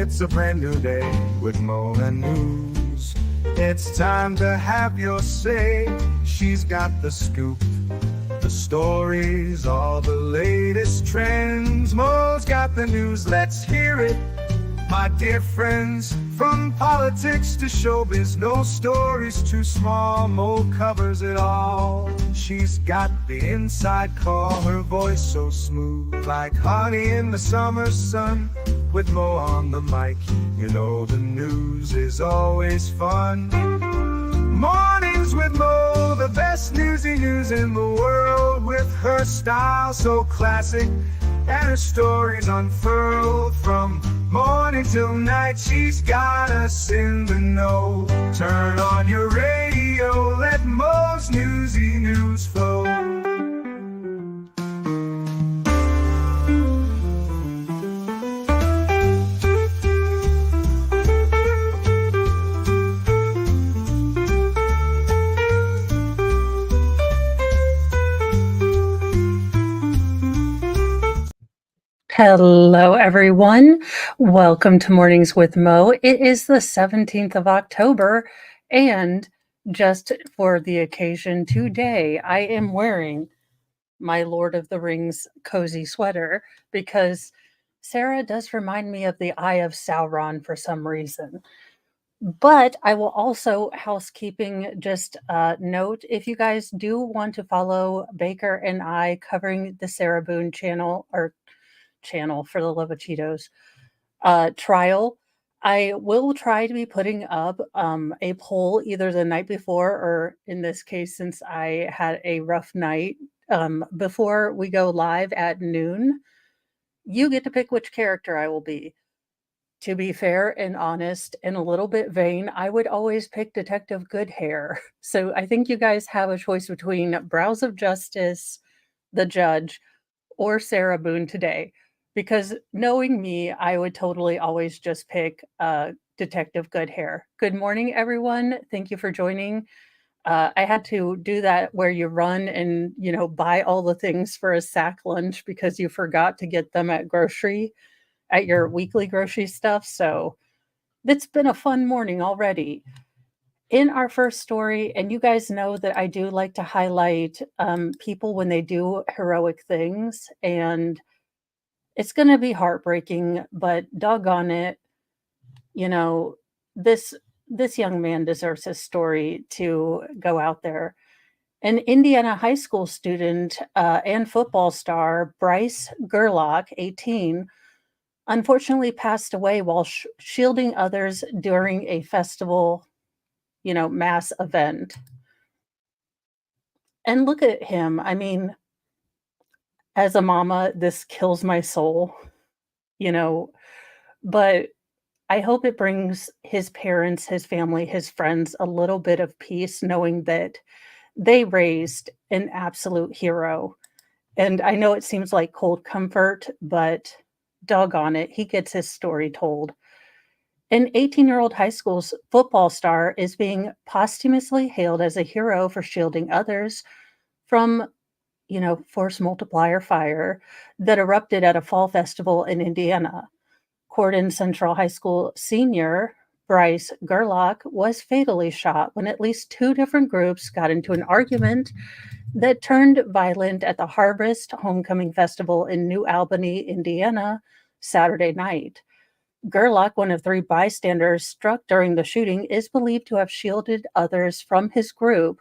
It's a brand new day with Mo and News. It's time to have your say. She's got the scoop, the stories, all the latest trends. Mo's got the news, let's hear it. My dear friends, from politics to showbiz, no story's too small. Mo covers it all. She's got the inside call, her voice so smooth, like honey in the summer sun. With Mo on the mic, you know the news is always fun. Mornings with Mo, the best newsy news in the world. With her style so classic and her stories unfurled. From morning till night, she's got us in the know. Turn on your radio, let Mo's newsy news flow. Hello, everyone. Welcome to Mornings with Mo. It is the 17th of October, and just for the occasion today, I am wearing my Lord of the Rings cozy sweater because Sarah does remind me of the Eye of Sauron for some reason. But I will also, housekeeping, just note, if you guys do want to follow Baker and I covering the Sarah Boone channel, or channel for the love of Cheetos trial, I will try to be putting up a poll either the night before, or in this case, since I had a rough night, before we go live at noon. You get to pick which character I will be. To be fair and honest and a little bit vain, I would always pick Detective Goodhair. So I think you guys have a choice between Brows of Justice, the judge, or Sarah Boone today. Because knowing me, I would totally always just pick Detective Goodhair. Good morning, everyone. Thank you for joining. I had to do that where you run and, buy all the things for a sack lunch because you forgot to get them at your weekly grocery stuff. So it's been a fun morning already. In our first story, and you guys know that I do like to highlight people when they do heroic things, and it's going to be heartbreaking, but doggone it, this young man deserves his story to go out there. An Indiana high school student and football star, Bryce Gerlach, 18, unfortunately passed away while shielding others during a festival, mass event. And look at him. I mean, as a mama, this kills my soul, but I hope it brings his parents, his family, his friends a little bit of peace, knowing that they raised an absolute hero. And I know it seems like cold comfort, but doggone it, he gets his story told. An 18-year-old high school football star is being posthumously hailed as a hero for shielding others from, force multiplier fire that erupted at a fall festival in Indiana. Cordon Central High School senior Bryce Gerlach was fatally shot when at least two different groups got into an argument that turned violent at the Harvest Homecoming Festival in New Albany, Indiana, Saturday night. Gerlach, one of three bystanders struck during the shooting, is believed to have shielded others from his group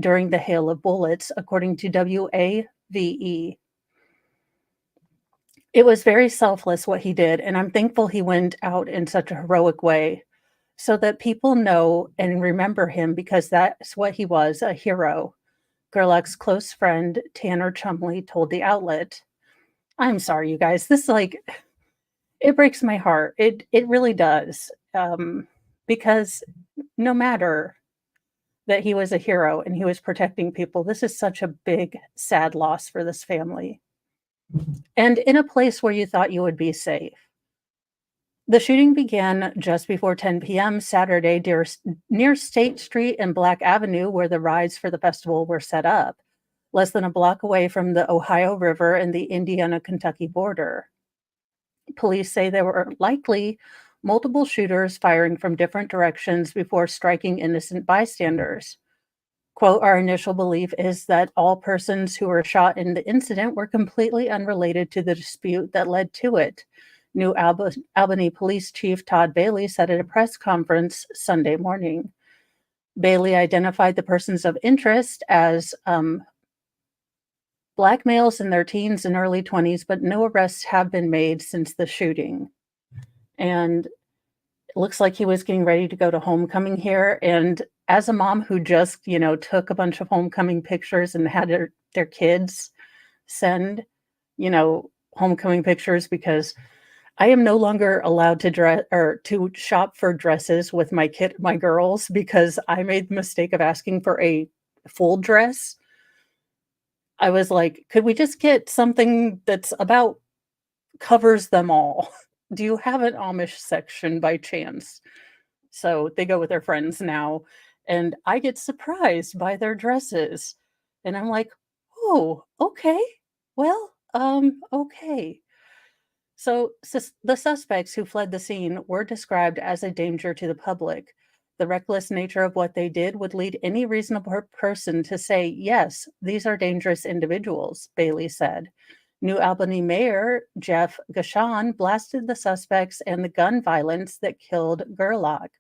during the hail of bullets, according to WAVE. It was very selfless what he did, and I'm thankful he went out in such a heroic way so that people know and remember him, because that's what he was, a hero. Gerlach's close friend, Tanner Chumley, told the outlet. I'm sorry, you guys. This, it breaks my heart. It really does. Because no matter that he was a hero and he was protecting people, this is such a big, sad loss for this family. And in a place where you thought you would be safe. The shooting began just before 10 p.m. Saturday near State Street and Black Avenue, where the rides for the festival were set up, less than a block away from the Ohio River and the Indiana-Kentucky border. Police say there were likely multiple shooters firing from different directions before striking innocent bystanders. Quote, our initial belief is that all persons who were shot in the incident were completely unrelated to the dispute that led to it, Albany Police Chief Todd Bailey said at a press conference Sunday morning. Bailey identified the persons of interest as Black males in their teens and early 20s, but no arrests have been made since the shooting. And it looks like he was getting ready to go to homecoming here. And as a mom who just, took a bunch of homecoming pictures and had their kids send, homecoming pictures because I am no longer allowed to dress or to shop for dresses with my girls because I made the mistake of asking for a full dress. I was like, "Could we just get something that's about covers them all? Do you have an Amish section by chance?" So they go with their friends now, and I get surprised by their dresses. And I'm like, "Oh, okay. Well, okay." So the suspects who fled the scene were described as a danger to the public. The reckless nature of what they did would lead any reasonable person to say, yes, these are dangerous individuals, Bailey said. New Albany Mayor Jeff Gashan blasted the suspects and the gun violence that killed Gerlach.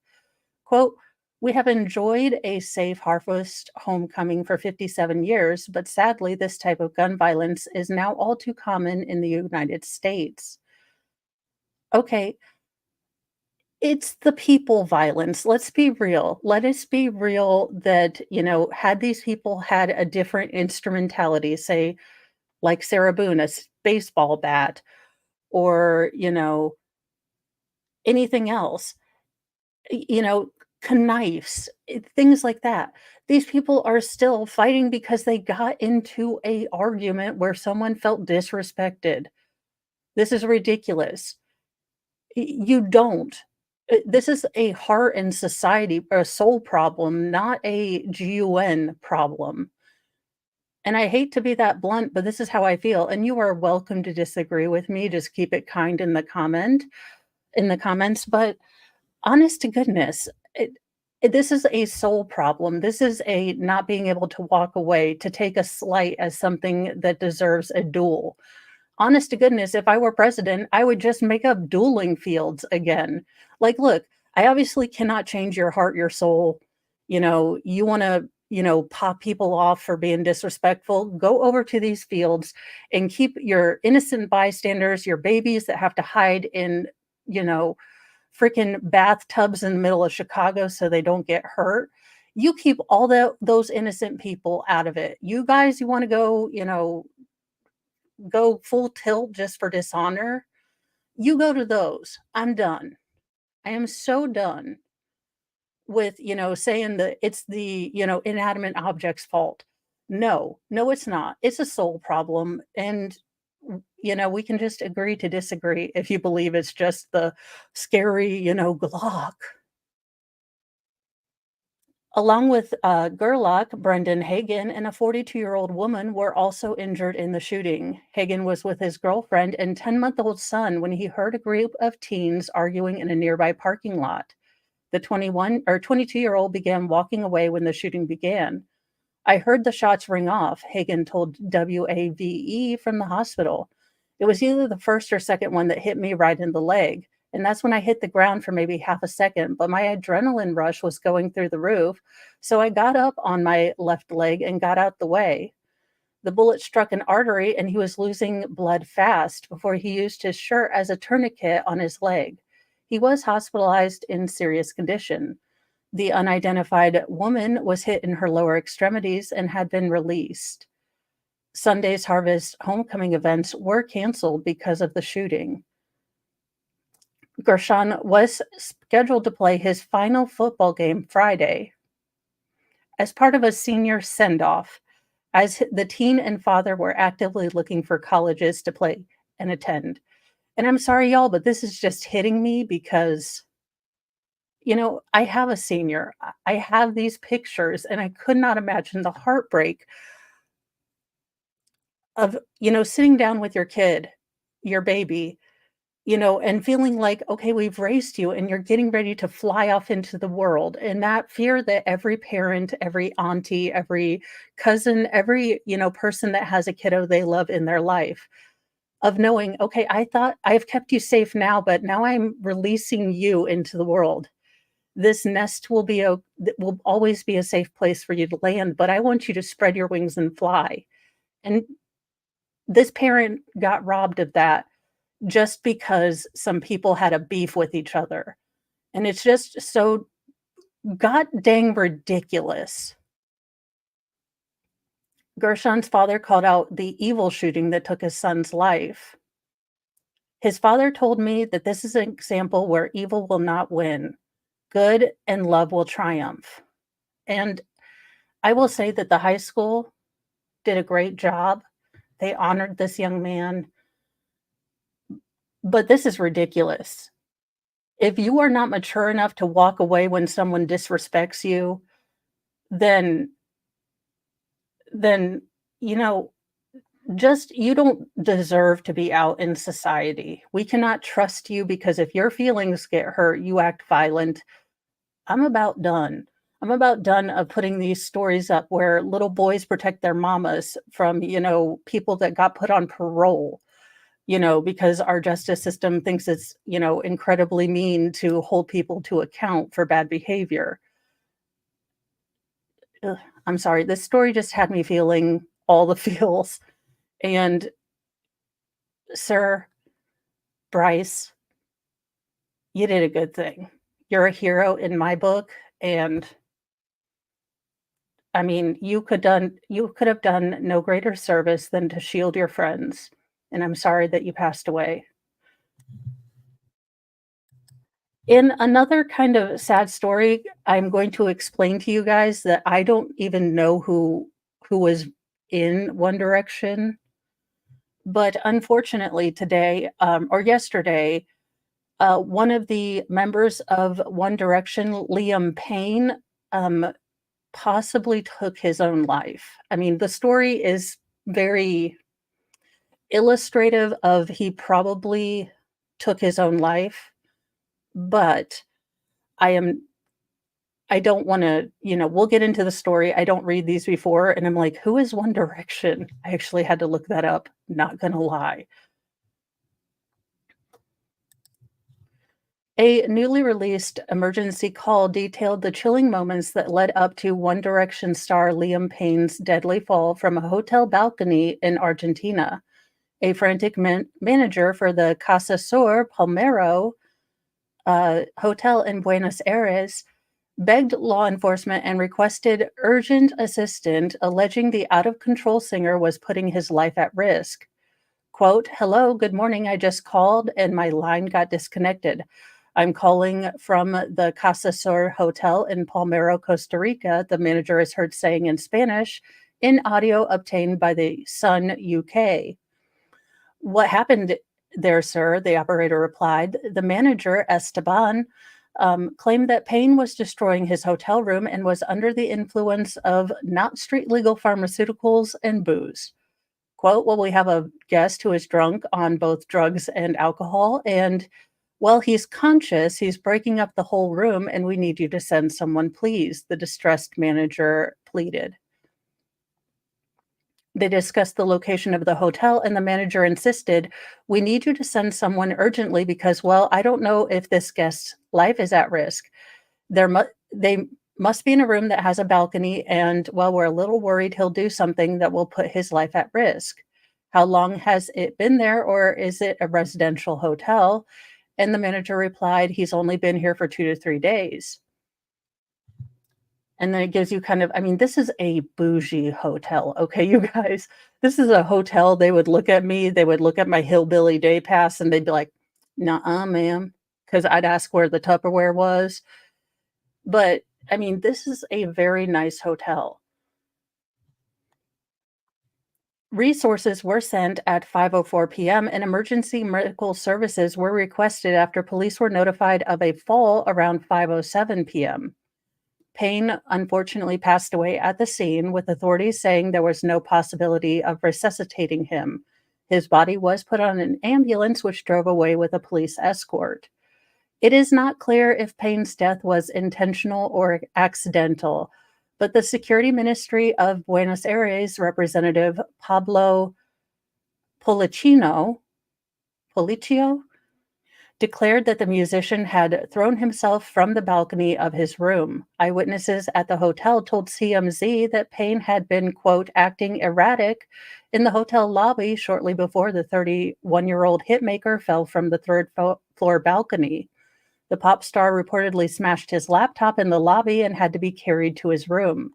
Quote, we have enjoyed a safe harvest homecoming for 57 years, but sadly, this type of gun violence is now all too common in the United States. Okay, it's the people violence. Let's be real. Let us be real that, had these people had a different instrumentality, say, like Sarah Boone, baseball bat, or, anything else, you know, knives, things like that. These people are still fighting because they got into a argument where someone felt disrespected. This is ridiculous. You don't. This is a heart and society or a soul problem, not a GUN problem. And I hate to be that blunt, but this is how I feel. And you are welcome to disagree with me. Just keep it kind in the comments. But honest to goodness, this is a soul problem. This is a not being able to walk away, to take a slight as something that deserves a duel. Honest to goodness, if I were president, I would just make up dueling fields again. Like, look, I obviously cannot change your heart, your soul. You want to, pop people off for being disrespectful. Go over to these fields and keep your innocent bystanders, your babies that have to hide in, you know, freaking bathtubs in the middle of Chicago so they don't get hurt. You keep all those innocent people out of it. You guys, you want to go, go full tilt just for dishonor, you go to those. I'm done. I am so done with, saying that it's the, inanimate object's fault. No, no, it's not. It's a soul problem. And, we can just agree to disagree if you believe it's just the scary, Glock. Along with Gerlach, Brendan Hagen and a 42-year-old woman were also injured in the shooting. Hagen was with his girlfriend and 10-month-old son when he heard a group of teens arguing in a nearby parking lot. The 22-year-old began walking away when the shooting began. I heard the shots ring off, Hagen told WAVE from the hospital. It was either the first or second one that hit me right in the leg. And that's when I hit the ground for maybe half a second, but my adrenaline rush was going through the roof. So I got up on my left leg and got out the way. The bullet struck an artery and he was losing blood fast before he used his shirt as a tourniquet on his leg. He was hospitalized in serious condition. The unidentified woman was hit in her lower extremities and had been released. Sunday's Harvest homecoming events were canceled because of the shooting. Gershon was scheduled to play his final football game Friday as part of a senior send-off, as the teen and father were actively looking for colleges to play and attend. And I'm sorry, y'all, but this is just hitting me because, I have a senior. I have these pictures, and I could not imagine the heartbreak of, sitting down with your kid, your baby, and feeling like, okay, we've raised you and you're getting ready to fly off into the world. And that fear that every parent, every auntie, every cousin, every, person that has a kiddo they love in their life, of knowing, okay, I thought I've kept you safe now, but now I'm releasing you into the world. This nest will always be a safe place for you to land, but I want you to spread your wings and fly. And this parent got robbed of that just because some people had a beef with each other. And it's just so god dang ridiculous. Gershon's father called out the evil shooting that took his son's life. His father told me that this is an example where evil will not win. Good and love will triumph. And I will say that the high school did a great job. They honored this young man, but this is ridiculous. If you are not mature enough to walk away when someone disrespects you, then then you know just you don't deserve to be out in society. We cannot trust you because if your feelings get hurt, you act violent. I'm about done. I'm about done of putting these stories up where little boys protect their mamas from, people that got put on parole, because our justice system thinks it's, incredibly mean to hold people to account for bad behavior. Ugh, I'm sorry. This story just had me feeling all the feels. And Sir Bryce, you did a good thing. You're a hero in my book, and I mean, you could have done no greater service than to shield your friends, and I'm sorry that you passed away. In another kind of sad story, I'm going to explain to you guys that I don't even know who was in One Direction, but unfortunately today, or yesterday, one of the members of One Direction, Liam Payne, um, possibly took his own life. I mean, the story is very illustrative of he probably took his own life, but I am I don't wanna, we'll get into the story. I don't read these before, and I'm like, "Who is One Direction?" I actually had to look that up, not gonna lie. A newly released emergency call detailed the chilling moments that led up to One Direction star Liam Payne's deadly fall from a hotel balcony in Argentina. A frantic manager for the Casa Sur Palmero hotel in Buenos Aires begged law enforcement and requested urgent assistance, alleging the out of control singer was putting his life at risk. Quote, "Hello, good morning. I just called and my line got disconnected. I'm calling from the Casa Sur Hotel in Palmero, Costa Rica," the manager is heard saying in Spanish in audio obtained by the Sun UK. "What happened there, sir?" the operator replied. The manager, Esteban, claimed that Payne was destroying his hotel room and was under the influence of not street legal pharmaceuticals and booze. Quote, "Well, we have a guest who is drunk on both drugs and alcohol, and while he's conscious, he's breaking up the whole room, and we need you to send someone, please," the distressed manager pleaded. They discussed the location of the hotel, and the manager insisted, "We need you to send someone urgently because, well, I don't know if this guest's life is at risk. They must be in a room that has a balcony, and, well, we're a little worried he'll do something that will put his life at risk. How long has it been there, or is it a residential hotel?" And the manager replied, "He's only been here for 2 to 3 days." And then it gives you kind of, I mean, this is a bougie hotel, okay, you guys? This is a hotel, they would look at me, they would look at my hillbilly day pass, and they'd be like, "Nuh-uh, ma'am," because 'cause I'd ask where the Tupperware was. But, I mean, this is a very nice hotel. Resources were sent at 5:04 PM, and emergency medical services were requested after police were notified of a fall around 5:07 PM. Payne unfortunately passed away at the scene, with authorities saying there was no possibility of resuscitating him. His body was put on an ambulance, which drove away with a police escort. It is not clear if Payne's death was intentional or accidental, but the Security Ministry of Buenos Aires representative Pablo Policino, Policio declared that the musician had thrown himself from the balcony of his room. Eyewitnesses at the hotel told CMZ that Payne had been, quote, acting erratic in the hotel lobby shortly before the 31-year-old hitmaker fell from the third floor balcony. The pop star reportedly smashed his laptop in the lobby and had to be carried to his room.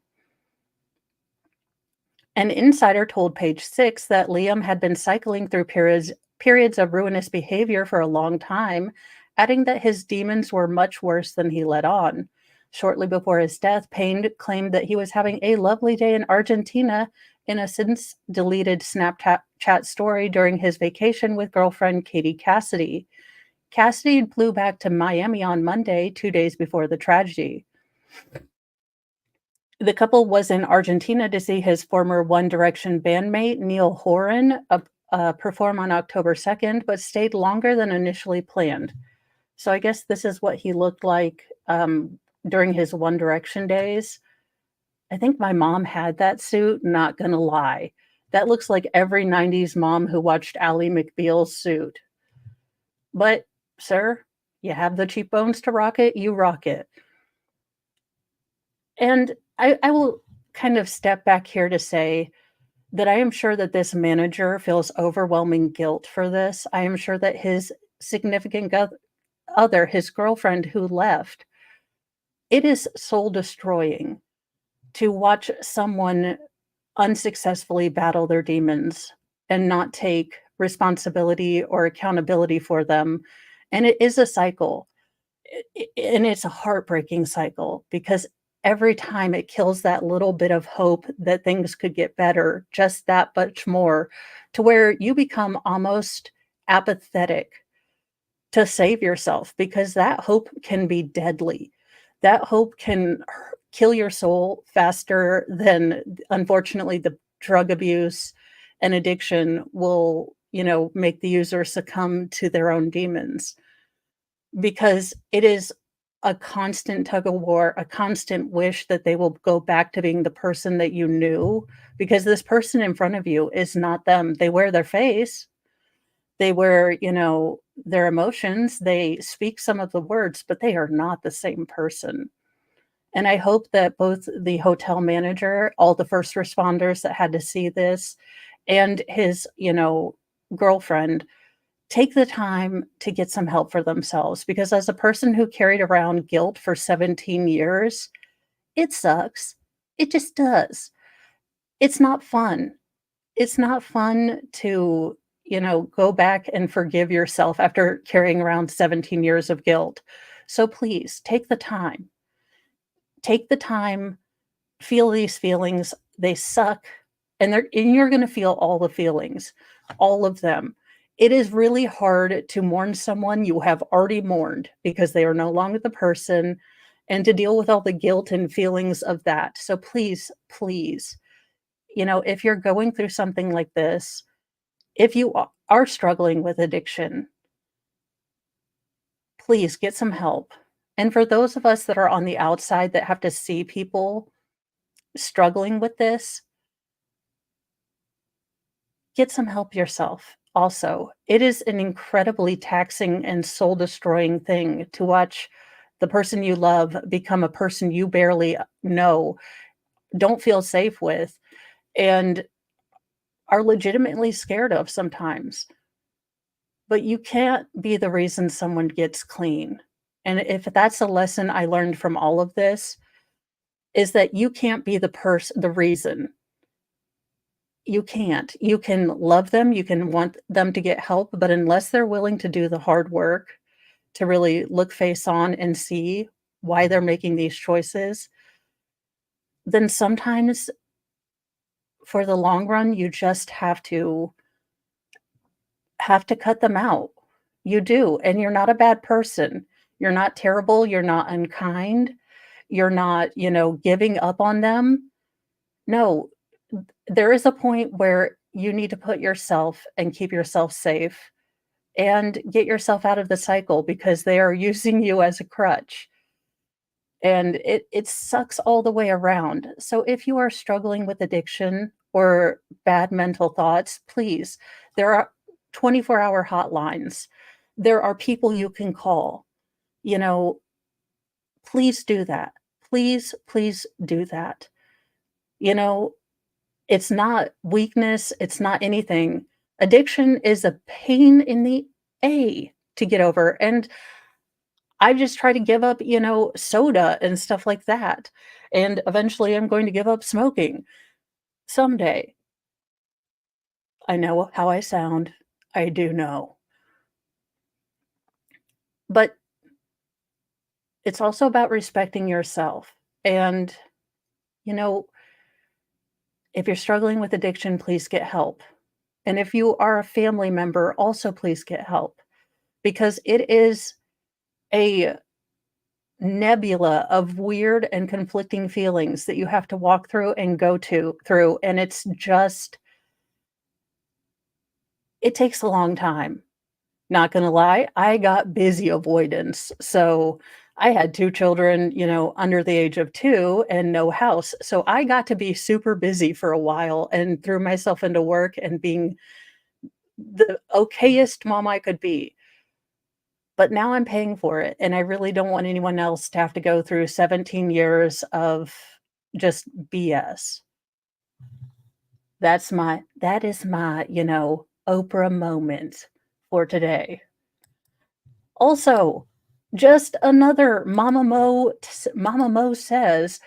An insider told Page Six that Liam had been cycling through periods of ruinous behavior for a long time, adding that his demons were much worse than he let on. Shortly before his death, Payne claimed that he was having a lovely day in Argentina in a since deleted Snapchat story during his vacation with girlfriend Katie Cassidy. Cassidy flew back to Miami on Monday, 2 days before the tragedy. The couple was in Argentina to see his former One Direction bandmate, Neil Horan, perform on October 2nd, but stayed longer than initially planned. So I guess this is what he looked like during his One Direction days. I think my mom had that suit, not gonna lie. That looks like every 90s mom who watched Ally McBeal's suit. But, sir, you have the cheekbones to rock it, you rock it. And I will kind of step back here to say that I am sure that this manager feels overwhelming guilt for this. I am sure that his significant other, his girlfriend who left, it is soul destroying to watch someone unsuccessfully battle their demons and not take responsibility or accountability for them. And it is a cycle. And it's a heartbreaking cycle because every time it kills that little bit of hope that things could get better, just that much more, to where you become almost apathetic to save yourself because that hope can be deadly. That hope can kill your soul faster than, unfortunately, the drug abuse and addiction will, make the user succumb to their own demons, because it is a constant tug of war, a constant wish that they will go back to being the person that you knew, because this person in front of you is not them. They wear their face, they wear, their emotions, they speak some of the words, but they are not the same person. And I hope that both the hotel manager, all the first responders that had to see this, and his, girlfriend take the time to get some help for themselves, because as a person who carried around guilt for 17 years, it sucks. It just does. It's not fun. It's not fun to, go back and forgive yourself after carrying around 17 years of guilt. So please take the time. Take the time, feel these feelings. They suck. And you're going to feel all the feelings, all of them. It is really hard to mourn someone you have already mourned because they are no longer the person, and to deal with all the guilt and feelings of that. So please, please, if you're going through something like this, if you are struggling with addiction, please get some help. And for those of us that are on the outside that have to see people struggling with this, get some help yourself. Also, it is an incredibly taxing and soul destroying thing to watch the person you love become a person you barely know, don't feel safe with, and are legitimately scared of sometimes. But you can't be the reason someone gets clean. And if that's a lesson I learned from all of this, is that you can't be the reason. You can't. You can love them, you can want them to get help, but unless they're willing to do the hard work to really look face on and see why they're making these choices, then sometimes for the long run, you just have to cut them out. You do, and you're not a bad person. You're not terrible, you're not unkind, you're not, giving up on them. No, there is a point where you need to put yourself and keep yourself safe and get yourself out of the cycle because they are using you as a crutch. And it sucks all the way around. So if you are struggling with addiction or bad mental thoughts, please, there are 24-hour hotlines. There are people you can call. You know, please do that. Please, please do that. You know, it's not weakness, it's not anything. Addiction is a pain in the A to get over. And I just try to give up, soda and stuff like that. And eventually I'm going to give up smoking someday. I know how I sound. I do know. But it's also about respecting yourself. And, you know, if you're struggling with addiction, please get help. And if you are a family member, also please get help because it is a nebula of weird and conflicting feelings that you have to walk through and go to through. And it's just, it takes a long time. Not gonna lie, I got busy avoidance. So I had 2 children, under the age of 2 and no house. So I got to be super busy for a while and threw myself into work and being the okayest mom I could be. But now I'm paying for it, and I really don't want anyone else to have to go through 17 years of just BS. That is my, Oprah moment for today. Also, just another Mama Mo says,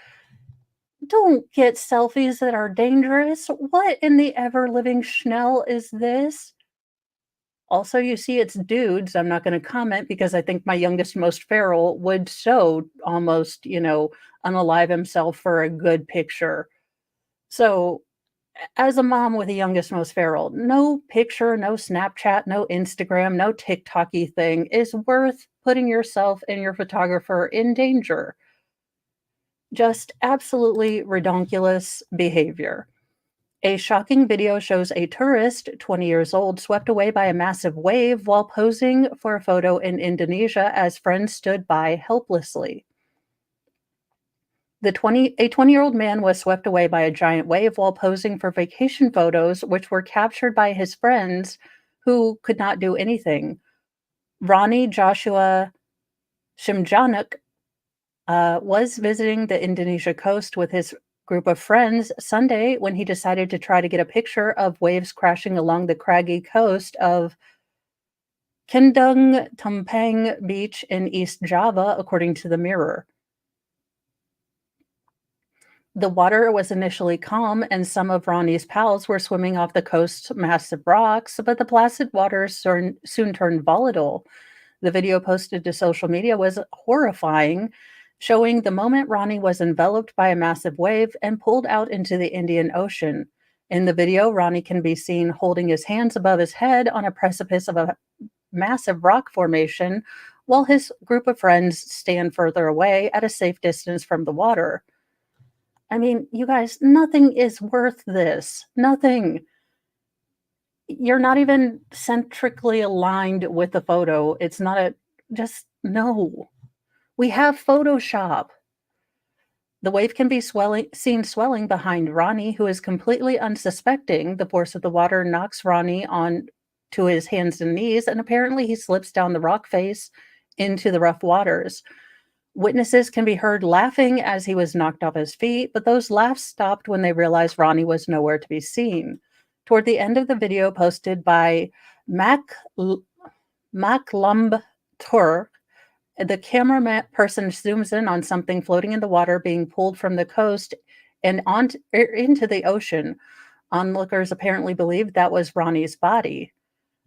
"Don't get selfies that are dangerous. What in the ever living schnell is this?" Also, you see it's dudes. I'm not gonna comment because I think my youngest, most feral would so almost, unalive himself for a good picture. So, as a mom with a youngest, most feral, no picture, no Snapchat, no Instagram, no TikTok-y thing is worth putting yourself and your photographer in danger. Just absolutely redonkulous behavior. A shocking video shows a tourist, 20 years old, swept away by a massive wave while posing for a photo in Indonesia as friends stood by helplessly. A 20-year-old man was swept away by a giant wave while posing for vacation photos, which were captured by his friends who could not do anything. Ronnie Joshua Shimjanuk was visiting the Indonesia coast with his group of friends Sunday when he decided to try to get a picture of waves crashing along the craggy coast of Kendung Tumpeng Beach in East Java, according to the Mirror. The water was initially calm, and some of Ronnie's pals were swimming off the coast's massive rocks, but the placid waters soon turned volatile. The video posted to social media was horrifying, showing the moment Ronnie was enveloped by a massive wave and pulled out into the Indian Ocean. In the video, Ronnie can be seen holding his hands above his head on a precipice of a massive rock formation, while his group of friends stand further away at a safe distance from the water. I mean, you guys, nothing is worth this. Nothing. You're not even centrically aligned with the photo. It's not just no. We have Photoshop. The wave can be seen swelling behind Ronnie, who is completely unsuspecting. The force of the water knocks Ronnie on to his hands and knees, and apparently he slips down the rock face into the rough waters. Witnesses can be heard laughing as he was knocked off his feet, but those laughs stopped when they realized Ronnie was nowhere to be seen. Toward the end of the video posted by Maclumb Tur, the camera person zooms in on something floating in the water being pulled from the coast and into the ocean. Onlookers apparently believed that was Ronnie's body.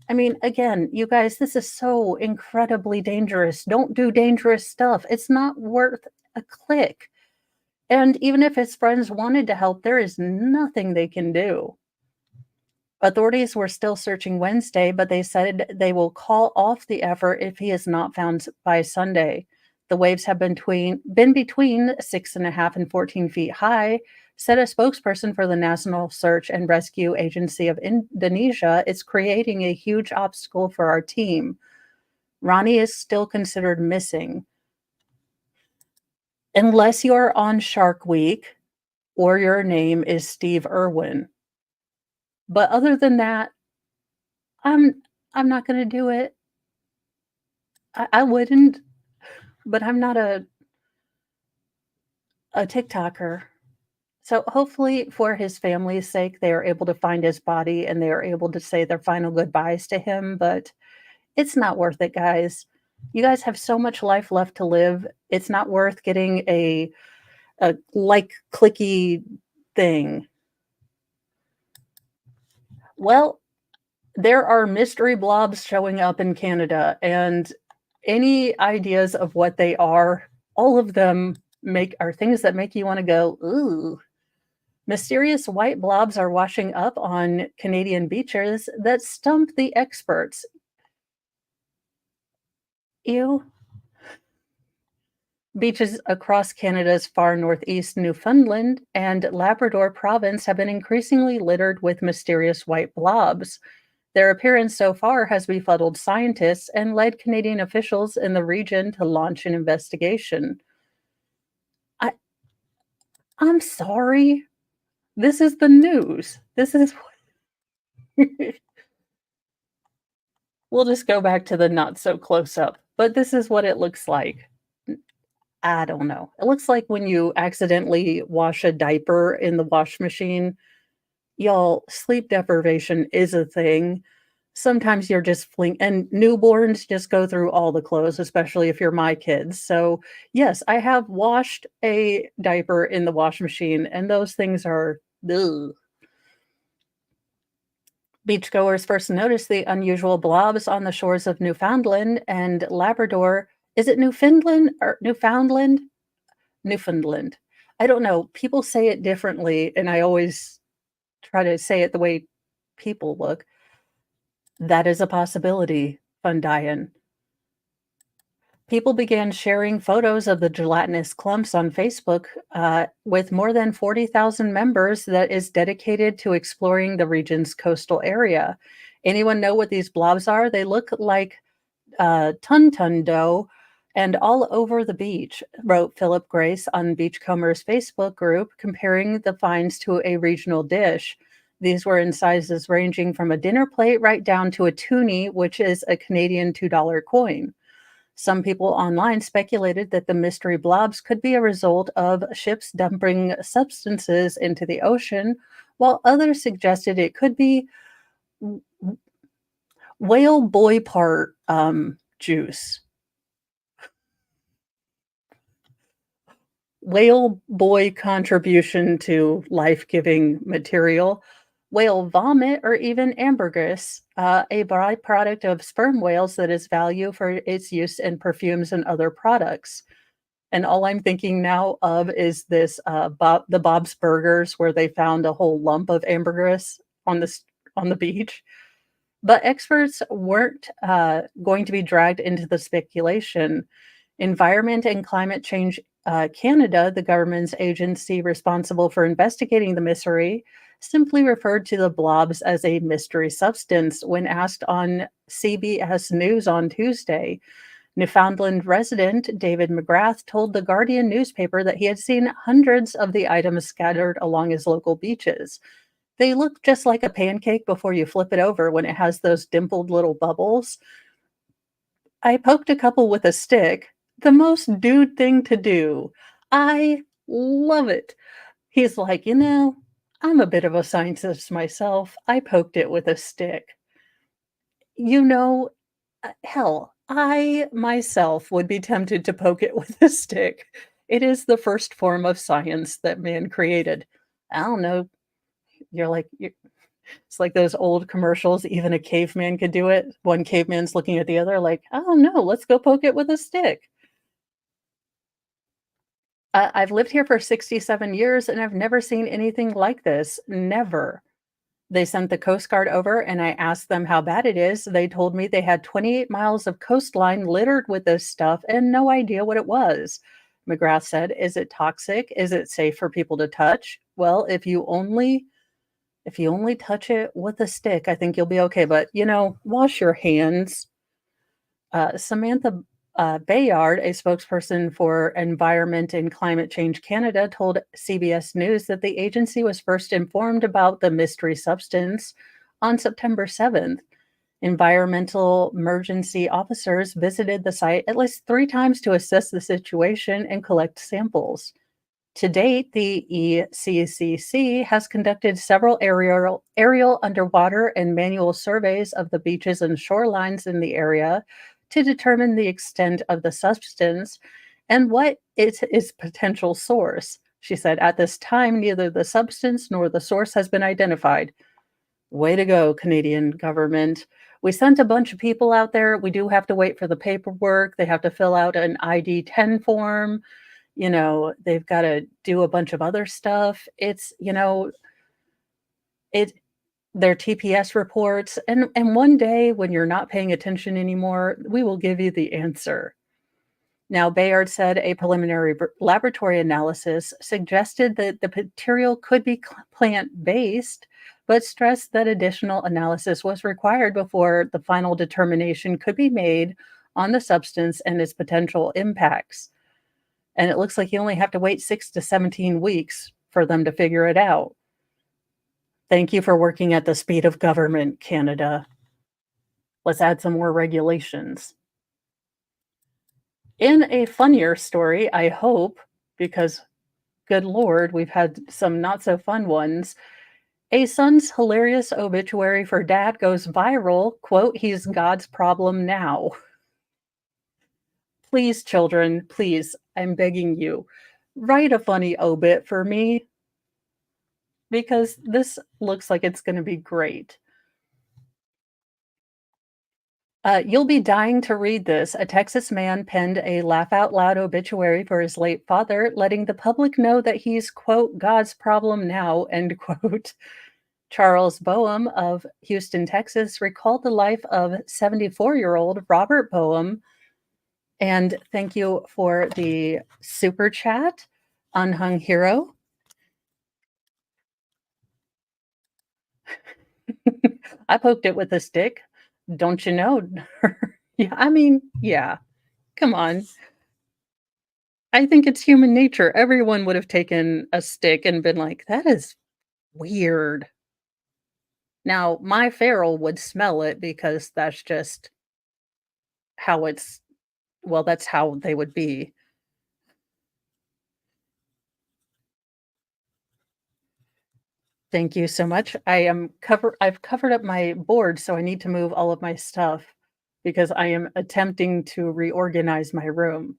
I mean, again, you guys, this is so incredibly dangerous. Don't do dangerous stuff. It's not worth a click. And even if his friends wanted to help, there is nothing they can do. Authorities were still searching Wednesday, but they said they will call off the effort if he is not found by Sunday. The waves have been between 6.5 and 14 feet high, said a spokesperson for the National Search and Rescue Agency of Indonesia. It's creating a huge obstacle for our team. Ronnie is still considered missing. Unless you're on Shark Week or your name is Steve Irwin. But other than that, I'm I'm not gonna do it. I wouldn't, but I'm not a TikToker. So hopefully for his family's sake, they are able to find his body and they are able to say their final goodbyes to him, but it's not worth it, guys. You guys have so much life left to live. It's not worth getting a like clicky thing. Well, there are mystery blobs showing up in Canada, and any ideas of what they are, all of them are things that make you want to go, ooh. Mysterious white blobs are washing up on Canadian beaches that stump the experts. Ew. Beaches across Canada's far northeast, Newfoundland, and Labrador province have been increasingly littered with mysterious white blobs. Their appearance so far has befuddled scientists and led Canadian officials in the region to launch an investigation. I, I'm sorry. This is the news. This is. We'll just go back to the not so close up, but this is what it looks like. I don't know. It looks like when you accidentally wash a diaper in the wash machine. Y'all, sleep deprivation is a thing. Sometimes you're just and newborns just go through all the clothes, especially if you're my kids. So, yes, I have washed a diaper in the wash machine, and those things are ugh. Beachgoers first noticed the unusual blobs on the shores of Newfoundland and Labrador. Is it Newfoundland or Newfoundland? Newfoundland. I don't know. People say it differently, and I always try to say it the way people look. That is a possibility, Fundian. People began sharing photos of the gelatinous clumps on Facebook, with more than 40,000 members that is dedicated to exploring the region's coastal area. Anyone know what these blobs are? They look like tun dough and all over the beach, wrote Philip Grace on Beachcombers Facebook group, comparing the finds to a regional dish. These were in sizes ranging from a dinner plate right down to a toonie, which is a Canadian $2 coin. Some people online speculated that the mystery blobs could be a result of ships dumping substances into the ocean, while others suggested it could be whale boy part juice. Whale boy contribution to life-giving material, whale vomit, or even ambergris, a byproduct of sperm whales that is valued for its use in perfumes and other products. And all I'm thinking now of is this the Bob's Burgers, where they found a whole lump of ambergris on the beach. But experts weren't going to be dragged into the speculation. Environment and Climate Change Canada, the government's agency responsible for investigating the mystery, simply referred to the blobs as a mystery substance when asked on CBS News on Tuesday. Newfoundland resident David McGrath told the Guardian newspaper that he had seen hundreds of the items scattered along his local beaches. They look just like a pancake before you flip it over when it has those dimpled little bubbles. I poked a couple with a stick. The most dude thing to do. I love it. He's like, I'm a bit of a scientist myself. I poked it with a stick. You know, hell, I myself would be tempted to poke it with a stick. It is the first form of science that man created. I don't know. It's like those old commercials. Even a caveman could do it. One caveman's looking at the other like, I don't know. Let's go poke it with a stick. I've lived here for 67 years and I've never seen anything like this. Never. They sent the Coast Guard over and I asked them how bad it is. They told me they had 28 miles of coastline littered with this stuff and no idea what it was. McGrath said, "Is it toxic? Is it safe for people to touch? Well, if you only touch it with a stick, I think you'll be okay. But, wash your hands." Samantha Bayard, a spokesperson for Environment and Climate Change Canada, told CBS News that the agency was first informed about the mystery substance on September 7th. Environmental emergency officers visited the site at least 3 times to assess the situation and collect samples. To date, the ECCC has conducted several aerial, underwater, and manual surveys of the beaches and shorelines in the area to determine the extent of the substance and what its potential source. She said, "At this time, neither the substance nor the source has been identified." Way to go, Canadian government. We sent a bunch of people out there. We do have to wait for the paperwork. They have to fill out an ID-10 form. They've got to do a bunch of other stuff. It their TPS reports. And one day when you're not paying attention anymore, we will give you the answer. Now, Bayard said a preliminary laboratory analysis suggested that the material could be plant-based, but stressed that additional analysis was required before the final determination could be made on the substance and its potential impacts. And it looks like you only have to wait 6 to 17 weeks for them to figure it out. Thank you for working at the speed of government, Canada. Let's add some more regulations. In a funnier story, I hope, because good Lord, we've had some not so fun ones. A son's hilarious obituary for dad goes viral. Quote, "He's God's problem now." Please, children, please, I'm begging you, write a funny obit for me because this looks like it's going to be great. You'll be dying to read this. A Texas man penned a laugh out loud obituary for his late father, letting the public know that he's, quote, "God's problem now," end quote. Charles Boehm of Houston, Texas, recalled the life of 74-year-old Robert Boehm. And thank you for the super chat, Unhung Hero. I poked it with a stick. Don't you know? Yeah, come on. I think it's human nature. Everyone would have taken a stick and been like, "That is weird." Now, my feral would smell it because that's just how that's how they would be. Thank you so much. I've covered up my board, so I need to move all of my stuff because I am attempting to reorganize my room.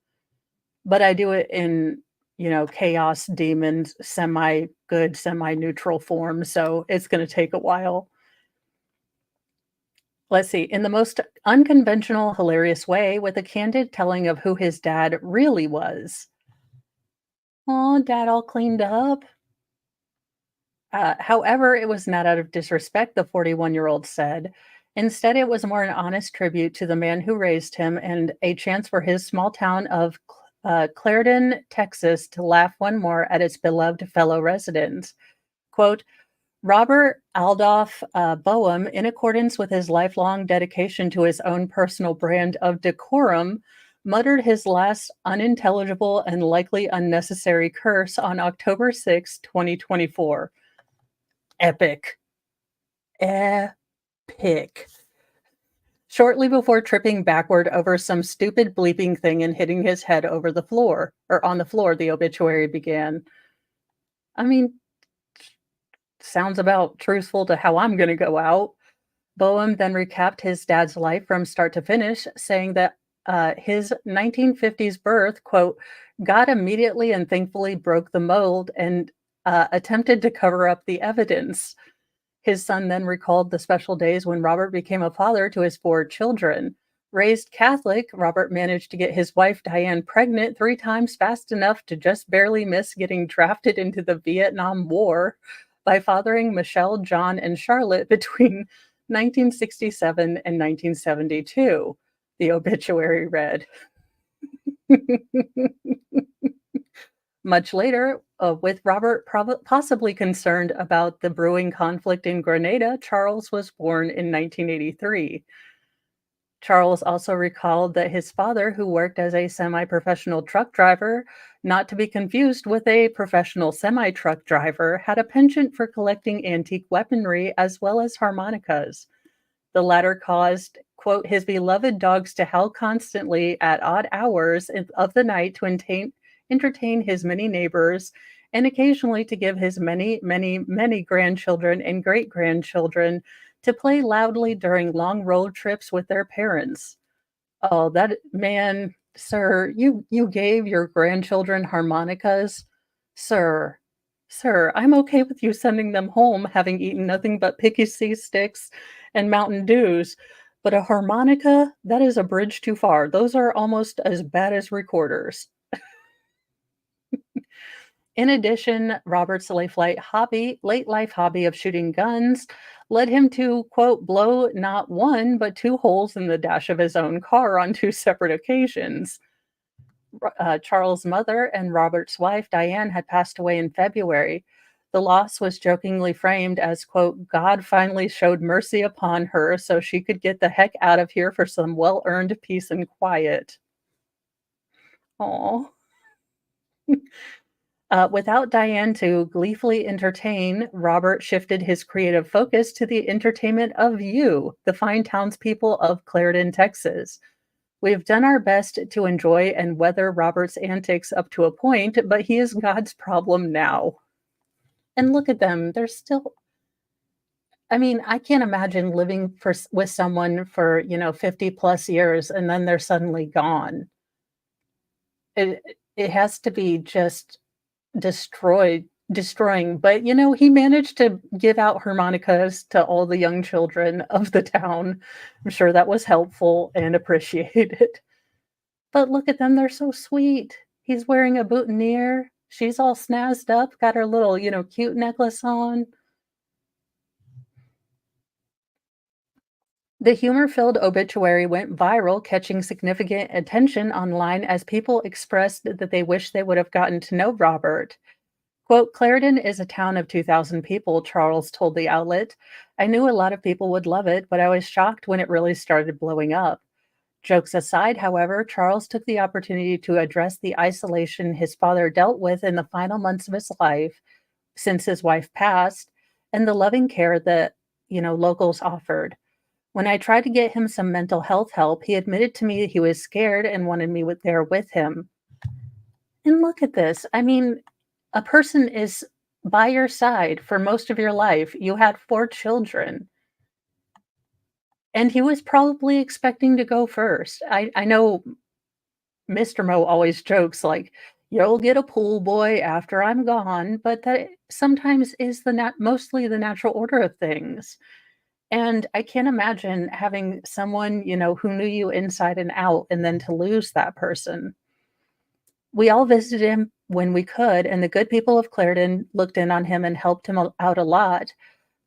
But I do it in, chaos demons, semi-good, semi-neutral form, so it's gonna take a while. Let's see. In the most unconventional, hilarious way, with a candid telling of who his dad really was. "Oh, dad all cleaned up." However, it was not out of disrespect, the 41-year-old said. Instead, it was more an honest tribute to the man who raised him and a chance for his small town of Clarendon, Texas, to laugh one more at its beloved fellow residents. Quote, "Robert Aldoff Boehm, in accordance with his lifelong dedication to his own personal brand of decorum, muttered his last unintelligible and likely unnecessary curse on October 6, 2024. Epic. Epic. Shortly before tripping backward over some stupid bleeping thing and hitting his head over the floor, or on the floor, the obituary began. I mean, sounds about truthful to how I'm going to go out. Boehm then recapped his dad's life from start to finish, saying that his 1950s birth, quote, "God immediately and thankfully broke the mold and attempted to cover up the evidence." His son then recalled the special days when Robert became a father to his 4 children. Raised Catholic, Robert managed to get his wife Diane pregnant 3 times fast enough to just barely miss getting drafted into the Vietnam War. by fathering Michelle, John, and Charlotte between 1967 and 1972, the obituary read. Much later, with Robert possibly concerned about the brewing conflict in Grenada, Charles was born in 1983. Charles also recalled that his father, who worked as a semi professional truck driver, not to be confused with a professional semi truck driver, had a penchant for collecting antique weaponry as well as harmonicas. The latter caused, quote, his beloved dogs to howl constantly at odd hours of the night to entertain his many neighbors and occasionally to give his many, many, many grandchildren and great grandchildren to play loudly during long road trips with their parents. Oh, that man, sir, you gave your grandchildren harmonicas? Sir, sir, I'm okay with you sending them home having eaten nothing but picky sticks and Mountain Dews, but a harmonica, that is a bridge too far. Those are almost as bad as recorders. In addition, Robert's late life hobby of shooting guns led him to, quote, blow not one, but two holes in the dash of his own car on two separate occasions. Charles' mother and Robert's wife, Diane, had passed away in February. The loss was jokingly framed as, quote, God finally showed mercy upon her so she could get the heck out of here for some well earned peace and quiet. Aw. Without Diane to gleefully entertain, Robert shifted his creative focus to the entertainment of you, the fine townspeople of Clarendon, Texas. We've done our best to enjoy and weather Robert's antics up to a point, but he is God's problem now. And look at them. They're still, I mean, I can't imagine living with someone for, 50 plus years and then they're suddenly gone. It has to be just destroying, but, he managed to give out harmonicas to all the young children of the town. I'm sure that was helpful and appreciated. But look at them, they're so sweet. He's wearing a boutonniere, she's all snazzed up, got her little, cute necklace on. The humor-filled obituary went viral, catching significant attention online as people expressed that they wish they would have gotten to know Robert. Quote, Clarendon is a town of 2,000 people, Charles told the outlet. I knew a lot of people would love it, but I was shocked when it really started blowing up. Jokes aside, however, Charles took the opportunity to address the isolation his father dealt with in the final months of his life since his wife passed and the loving care that, locals offered. When I tried to get him some mental health help, he admitted to me that he was scared and wanted me there with him. And look at this. I mean, a person is by your side for most of your life. You had 4 children. And he was probably expecting to go first. I know Mr. Mo always jokes like, "You'll get a pool boy after I'm gone," but that sometimes is mostly the natural order of things. And I can't imagine having someone, who knew you inside and out and then to lose that person. We all visited him when we could, and the good people of Clarendon looked in on him and helped him out a lot.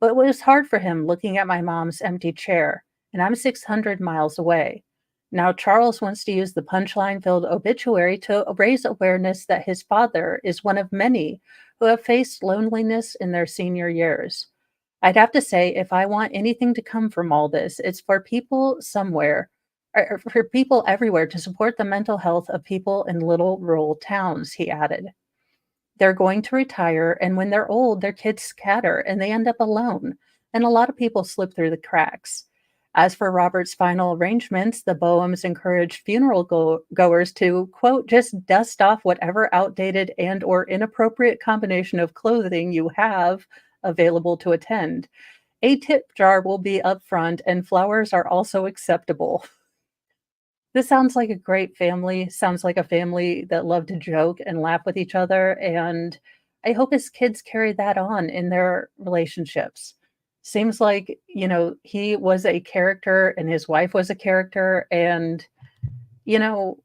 But it was hard for him looking at my mom's empty chair, and I'm 600 miles away. Now, Charles wants to use the punchline filled obituary to raise awareness that his father is one of many who have faced loneliness in their senior years. I'd have to say, if I want anything to come from all this, it's for people somewhere, or for people everywhere to support the mental health of people in little rural towns, he added. They're going to retire, and when they're old, their kids scatter and they end up alone, and a lot of people slip through the cracks. As for Robert's final arrangements, the Boehms encouraged funeral goers to, quote, just dust off whatever outdated and or inappropriate combination of clothing you have available to attend. A tip jar will be up front, and flowers are also acceptable. This sounds like a great family, sounds like a family that love to joke and laugh with each other, and I hope his kids carry that on in their relationships. Seems like, he was a character and his wife was a character, and, you know,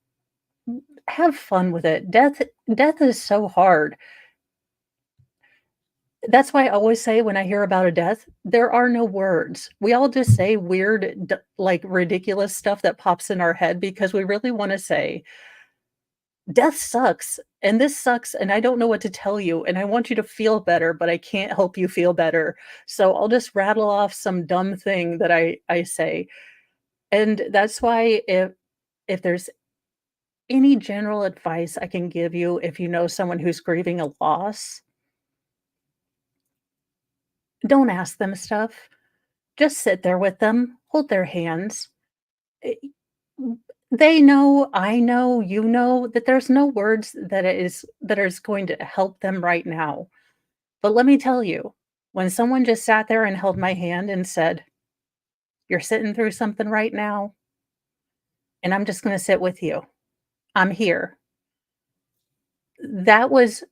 have fun with it. Death is so hard. That's why I always say when I hear about a death, there are no words. We all just say weird, like ridiculous stuff that pops in our head because we really want to say, death sucks and this sucks and I don't know what to tell you and I want you to feel better, but I can't help you feel better. So I'll just rattle off some dumb thing that I say. And that's why if there's any general advice I can give you if you know someone who's grieving a loss, don't ask them stuff. Just sit there with them, hold their hands. Eh, they know, I know, you know that there's no words that is going to help them right now. But let me tell you, when someone just sat there and held my hand and said, "You're sitting through something right now, and I'm just gonna sit with you. I'm here." That was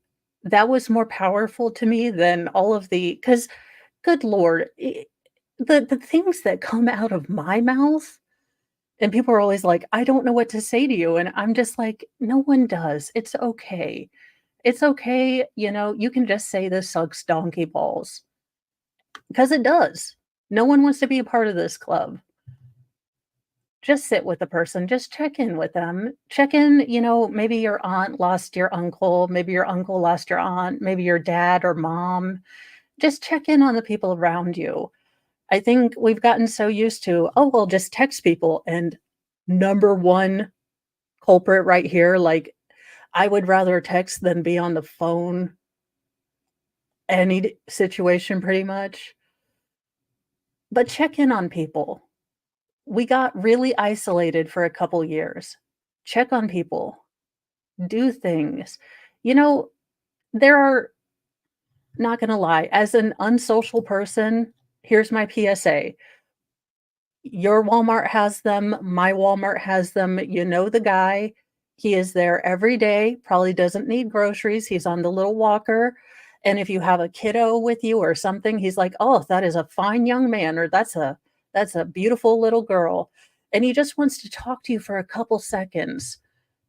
that was more powerful to me than all of because good lord, the things that come out of my mouth. And people are always like, "I don't know what to say to you," and I'm just like, "No one does. It's okay. It's okay, you can just say this sucks donkey balls, because it does. No one wants to be a part of this club. Just sit with the person, just check in with them. Check in, maybe your aunt lost your uncle, maybe your uncle lost your aunt, maybe your dad or mom. Just check in on the people around you. I think we've gotten so used to, "Oh, well, just text people," and number 1 culprit right here, like, I would rather text than be on the phone any situation pretty much, but check in on people. We got really isolated for a couple years. Check on people, do things. You know, there are not gonna lie, as an unsocial person, here's my PSA. Your Walmart has them, my Walmart has them, you know the guy, he is there every day, probably doesn't need groceries, he's on the little walker, and if you have a kiddo with you or something, he's like, "Oh, that is a fine young man," or "That's a beautiful little girl," and he just wants to talk to you for a couple seconds.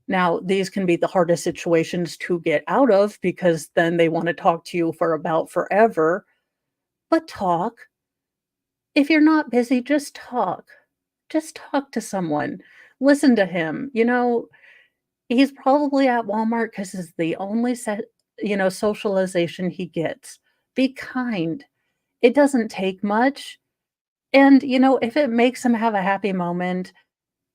Now, these can be the hardest situations to get out of because then they wanna talk to you for about forever, but talk. If you're not busy, just talk. Just talk to someone. Listen to him. He's probably at Walmart because it's the only socialization he gets. Be kind. It doesn't take much. And, if it makes him have a happy moment,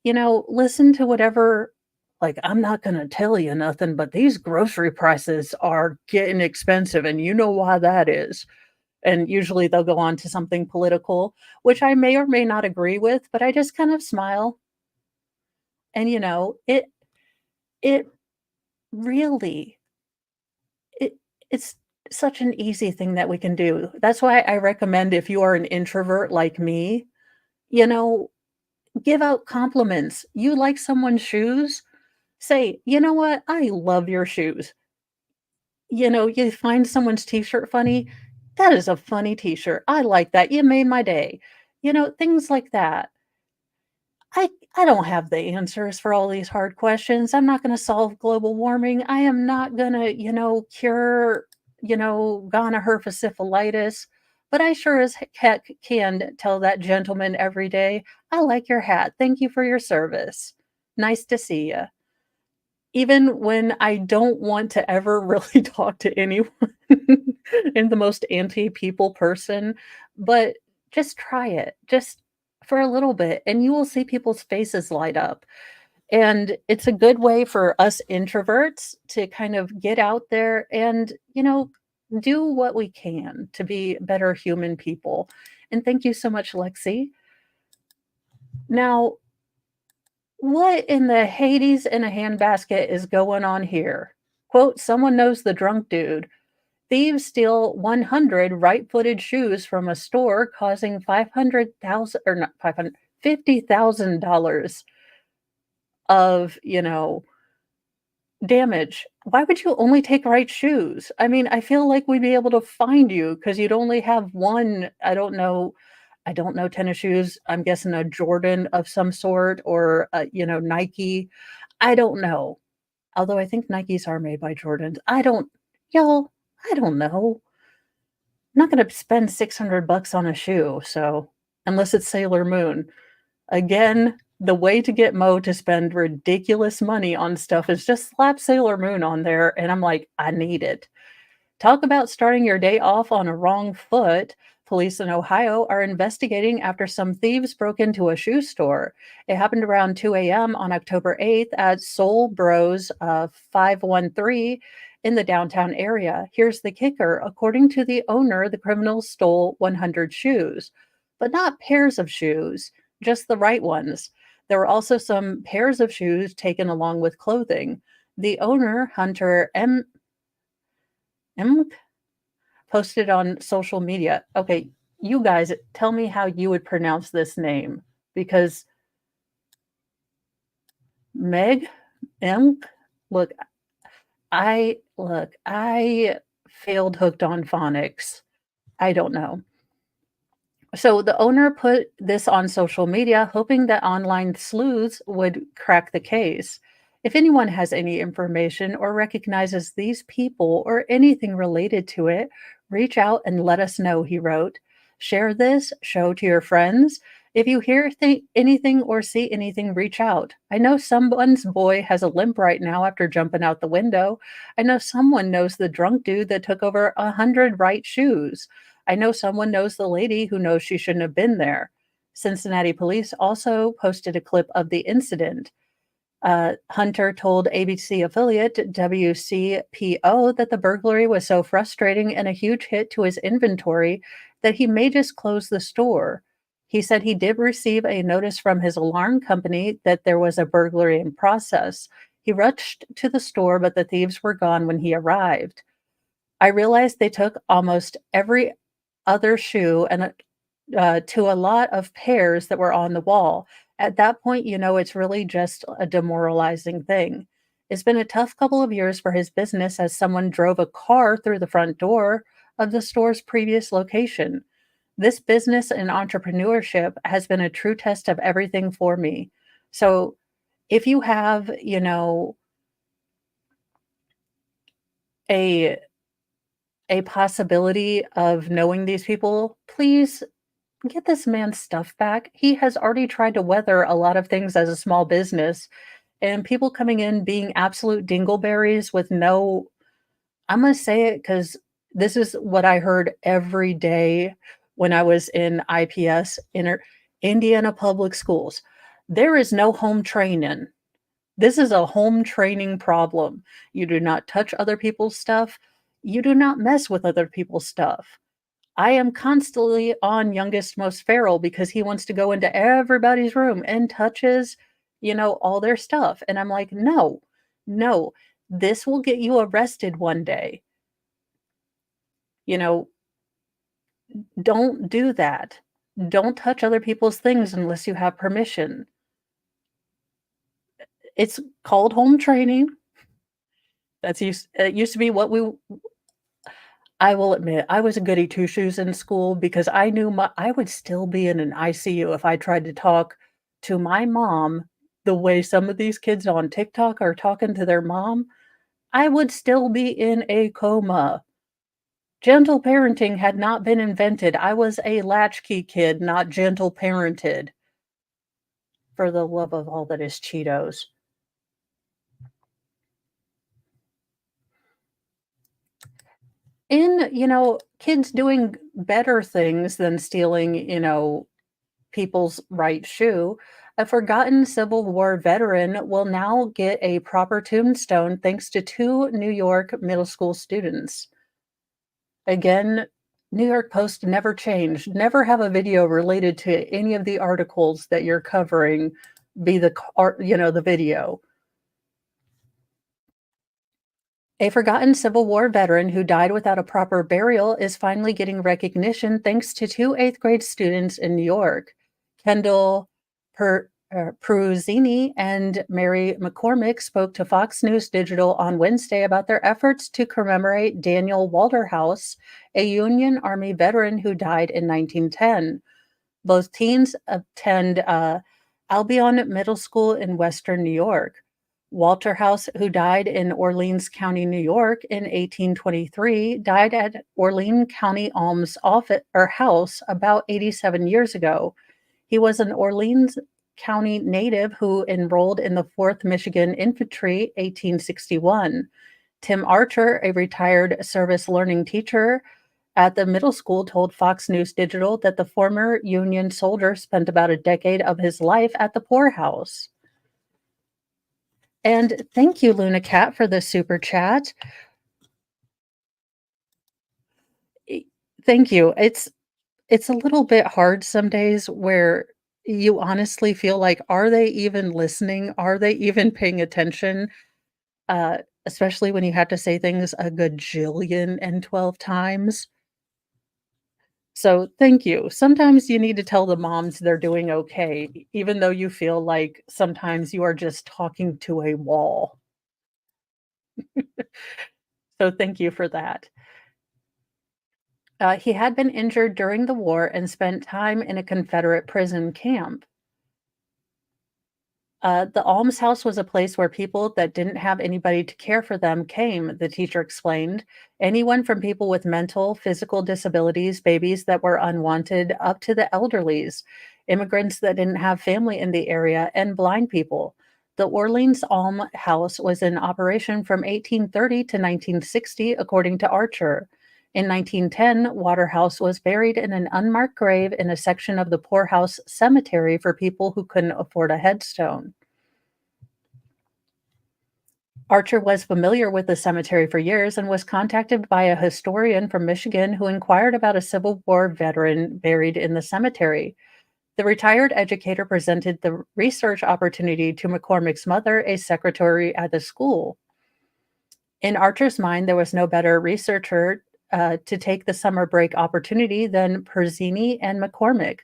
listen to whatever. Like, I'm not going to tell you nothing, but these grocery prices are getting expensive. And you know why that is. And usually they'll go on to something political, which I may or may not agree with, but I just kind of smile. And it really it it's such an easy thing that we can do. That's why I recommend if you are an introvert like me, you know, give out compliments. You like someone's shoes? Say, "You know what? I love your shoes." You find someone's t-shirt funny? "That is a funny t-shirt. I like that. You made my day." Things like that. I don't have the answers for all these hard questions. I'm not gonna solve global warming. I am not gonna, cure, gonorrhea syphilitis, but I sure as heck can tell that gentleman every day, "I like your hat. Thank you for your service. Nice to see you." Even when I don't want to ever really talk to anyone and the most anti-people person, but just try it, just for a little bit, and you will see people's faces light up. And it's a good way for us introverts to kind of get out there and, do what we can to be better human people. And thank you so much, Lexi. Now, what in the Hades in a handbasket is going on here? Quote, "Someone knows the drunk dude. Thieves steal 100 right-footed shoes from a store, causing 500,000 or not 500, $50,000 of, damage." Why would you only take right shoes? I mean, I feel like we'd be able to find you because 'cause you'd only have one, I don't know tennis shoes. I'm guessing a Jordan of some sort or, Nike. I don't know. Although I think Nikes are made by Jordans. Y'all, I don't know. not going to spend 600 bucks on a shoe. So, unless it's Sailor Moon. Again, the way to get Mo to spend ridiculous money on stuff is just slap Sailor Moon on there. And I'm like, I need it. Talk about starting your day off on a wrong foot. Police in Ohio are investigating after some thieves broke into a shoe store. It happened around 2 a.m. on October 8th at Soul Bros 513 in the downtown area. Here's the kicker. According to the owner, the criminals stole 100 shoes, but not pairs of shoes, just the right ones. There were also some pairs of shoes taken along with clothing. The owner, Hunter M, posted on social media. Okay, you guys, tell me how you would pronounce this name because Meg M. Look, I failed hooked on phonics. I don't know. So the owner put this on social media, hoping that online sleuths would crack the case. If anyone has any information or recognizes these people or anything related to it, reach out and let us know, he wrote. Share this, show to your friends. If you hear anything or see anything, reach out. I know someone's boy has a limp right now after jumping out the window. I know someone knows the drunk dude that took over 100 right shoes. I know someone knows the lady who knows she shouldn't have been there. Cincinnati police also posted a clip of the incident. Hunter told ABC affiliate WCPO that the burglary was so frustrating and a huge hit to his inventory that he may just close the store. He said he did receive a notice from his alarm company that there was a burglary in process. He rushed to the store, but the thieves were gone when he arrived. I realized they took almost every other shoe and to a lot of pairs that were on the wall. At that point, it's really just a demoralizing thing. It's been a tough couple of years for his business as someone drove a car through the front door of the store's previous location. This business and entrepreneurship has been a true test of everything for me. So if you have, a a possibility of knowing these people, please get this man's stuff back. He has already tried to weather a lot of things as a small business, and people coming in being absolute dingleberries with no, I'm going to say it because this is what I heard every day when I was in IPS, Indiana Public Schools. There is no home training. This is a home training problem. You do not touch other people's stuff. You do not mess with other people's stuff. I am constantly on youngest most feral because he wants to go into everybody's room and touches, all their stuff. And I'm like, no, no, this will get you arrested one day. You know, don't do that. Don't touch other people's things unless you have permission. It's called home training. It used to be what I will admit, I was a goody two shoes in school because I knew I would still be in an ICU if I tried to talk to my mom the way some of these kids on TikTok are talking to their mom. I would still be in a coma. Gentle parenting had not been invented. I was a latchkey kid, not gentle parented. For the love of all that is Cheetos. In, kids doing better things than stealing, people's right shoe, a forgotten Civil War veteran will now get a proper tombstone thanks to two New York middle school students. Again, New York Post never changed. Never have a video related to any of the articles that you're covering be the video. A forgotten Civil War veteran who died without a proper burial is finally getting recognition thanks to two eighth-grade students in New York. Kendall Peruzzini and Mary McCormick spoke to Fox News Digital on Wednesday about their efforts to commemorate Daniel Walterhouse, a Union Army veteran who died in 1910. Both teens attend Albion Middle School in Western New York. Walter House, who died in Orleans County, New York in 1823, died at Orleans County Alms office or house about 87 years ago. He was an Orleans County native who enrolled in the 4th Michigan Infantry 1861. Tim Archer, a retired service learning teacher at the middle school, told Fox News Digital that the former Union soldier spent about a decade of his life at the poorhouse. And thank you, Luna Cat, for the super chat. Thank you. It's a little bit hard some days where you honestly feel like, are they even listening? Are they even paying attention? Especially when you have to say things a gajillion and 12 times. So thank you. Sometimes you need to tell the moms they're doing okay, even though you feel like sometimes you are just talking to a wall. So thank you for that. He had been injured during the war and spent time in a Confederate prison camp. The almshouse was a place where people that didn't have anybody to care for them came, the teacher explained. Anyone from people with mental, physical disabilities, babies that were unwanted, up to the elderlies, immigrants that didn't have family in the area, and blind people. The Orleans Almshouse was in operation from 1830 to 1960, according to Archer. In 1910, Waterhouse was buried in an unmarked grave in a section of the poorhouse cemetery for people who couldn't afford a headstone. Archer was familiar with the cemetery for years and was contacted by a historian from Michigan who inquired about a Civil War veteran buried in the cemetery. The retired educator presented the research opportunity to McCormick's mother, a secretary at the school. In Archer's mind, there was no better researcher to take the summer break opportunity than Perzini and McCormick.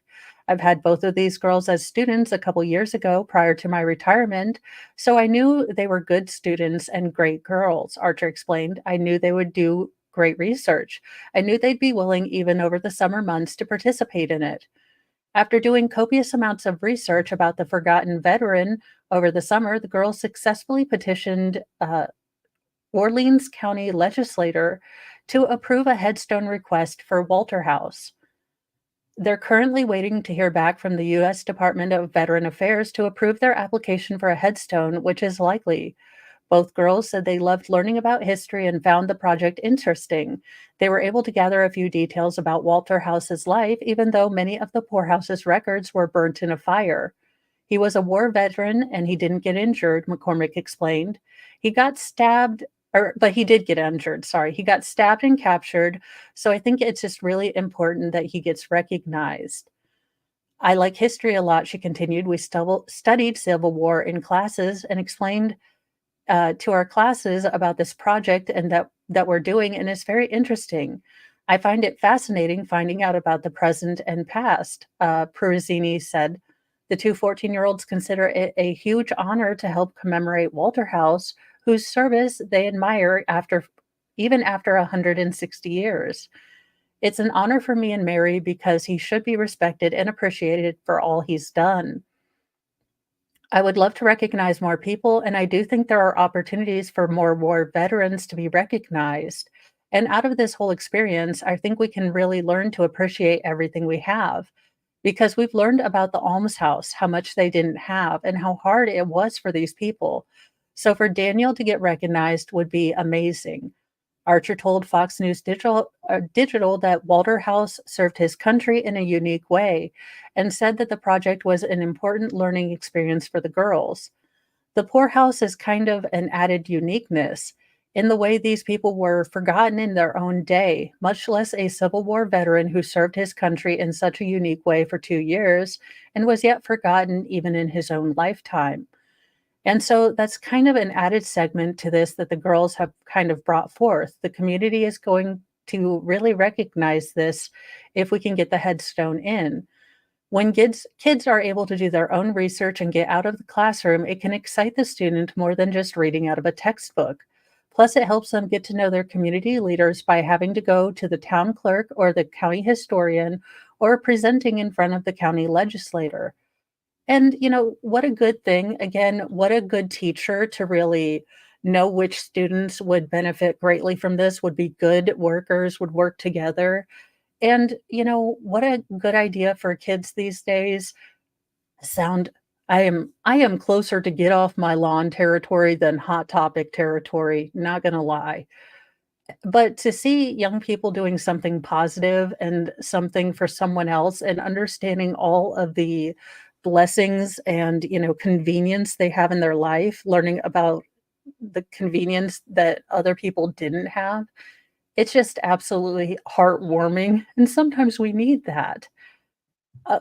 I've had both of these girls as students a couple years ago prior to my retirement, so I knew they were good students and great girls, Archer explained. I knew they would do great research. I knew they'd be willing, even over the summer months, to participate in it. After doing copious amounts of research about the forgotten veteran over the summer, the girls successfully petitioned Orleans County legislator to approve a headstone request for Walter House. They're currently waiting to hear back from the U.S. Department of Veteran Affairs to approve their application for a headstone, which is likely. Both girls said they loved learning about history and found the project interesting. They were able to gather a few details about Walter House's life, even though many of the poorhouse's records were burnt in a fire. He was a war veteran and he didn't get injured, McCormick explained. He got stabbed, but he did get injured. Sorry. He got stabbed and captured. So I think it's just really important that he gets recognized. I like history a lot, she continued. We studied Civil War in classes and explained to our classes about this project and that we're doing, and it's very interesting. I find it fascinating finding out about the present and past, Peruzzini said. The two 14-year-olds consider it a huge honor to help commemorate Walter House, whose service they admire even after 160 years. It's an honor for me and Mary because he should be respected and appreciated for all he's done. I would love to recognize more people, and I do think there are opportunities for more war veterans to be recognized. And out of this whole experience, I think we can really learn to appreciate everything we have because we've learned about the almshouse, how much they didn't have, and how hard it was for these people. So for Daniel to get recognized would be amazing. Archer told Fox News Digital that Walter House served his country in a unique way and said that the project was an important learning experience for the girls. The poorhouse is kind of an added uniqueness in the way these people were forgotten in their own day, much less a Civil War veteran who served his country in such a unique way for 2 years and was yet forgotten even in his own lifetime. And so that's kind of an added segment to this that the girls have kind of brought forth. The community is going to really recognize this if we can get the headstone in. When kids are able to do their own research and get out of the classroom, it can excite the student more than just reading out of a textbook. Plus, it helps them get to know their community leaders by having to go to the town clerk or the county historian or presenting in front of the county legislator. And, what a good thing. Again, what a good teacher to really know which students would benefit greatly from this, would be good workers, would work together. And, what a good idea for kids these days. Sound I am closer to get off my lawn territory than hot topic territory, not gonna lie. But to see young people doing something positive and something for someone else and understanding all of the blessings and, convenience they have in their life, learning about the convenience that other people didn't have, it's just absolutely heartwarming, and sometimes we need that.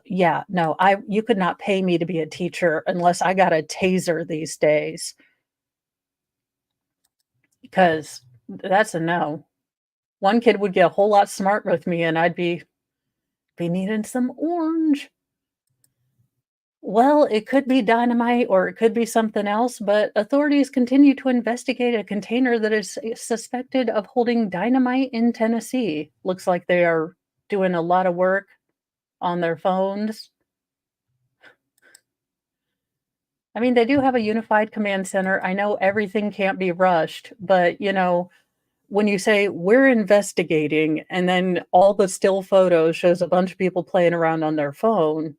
Yeah, no, I you could not pay me to be a teacher unless I got a taser these days, because that's a no. One kid would get a whole lot smart with me, and I'd be needing some orange. Well, it could be dynamite or it could be something else, but authorities continue to investigate a container that is suspected of holding dynamite in Tennessee. Looks like they are doing a lot of work on their phones. I mean, they do have a unified command center. I know everything can't be rushed, but when you say we're investigating and then all the still photos shows a bunch of people playing around on their phone,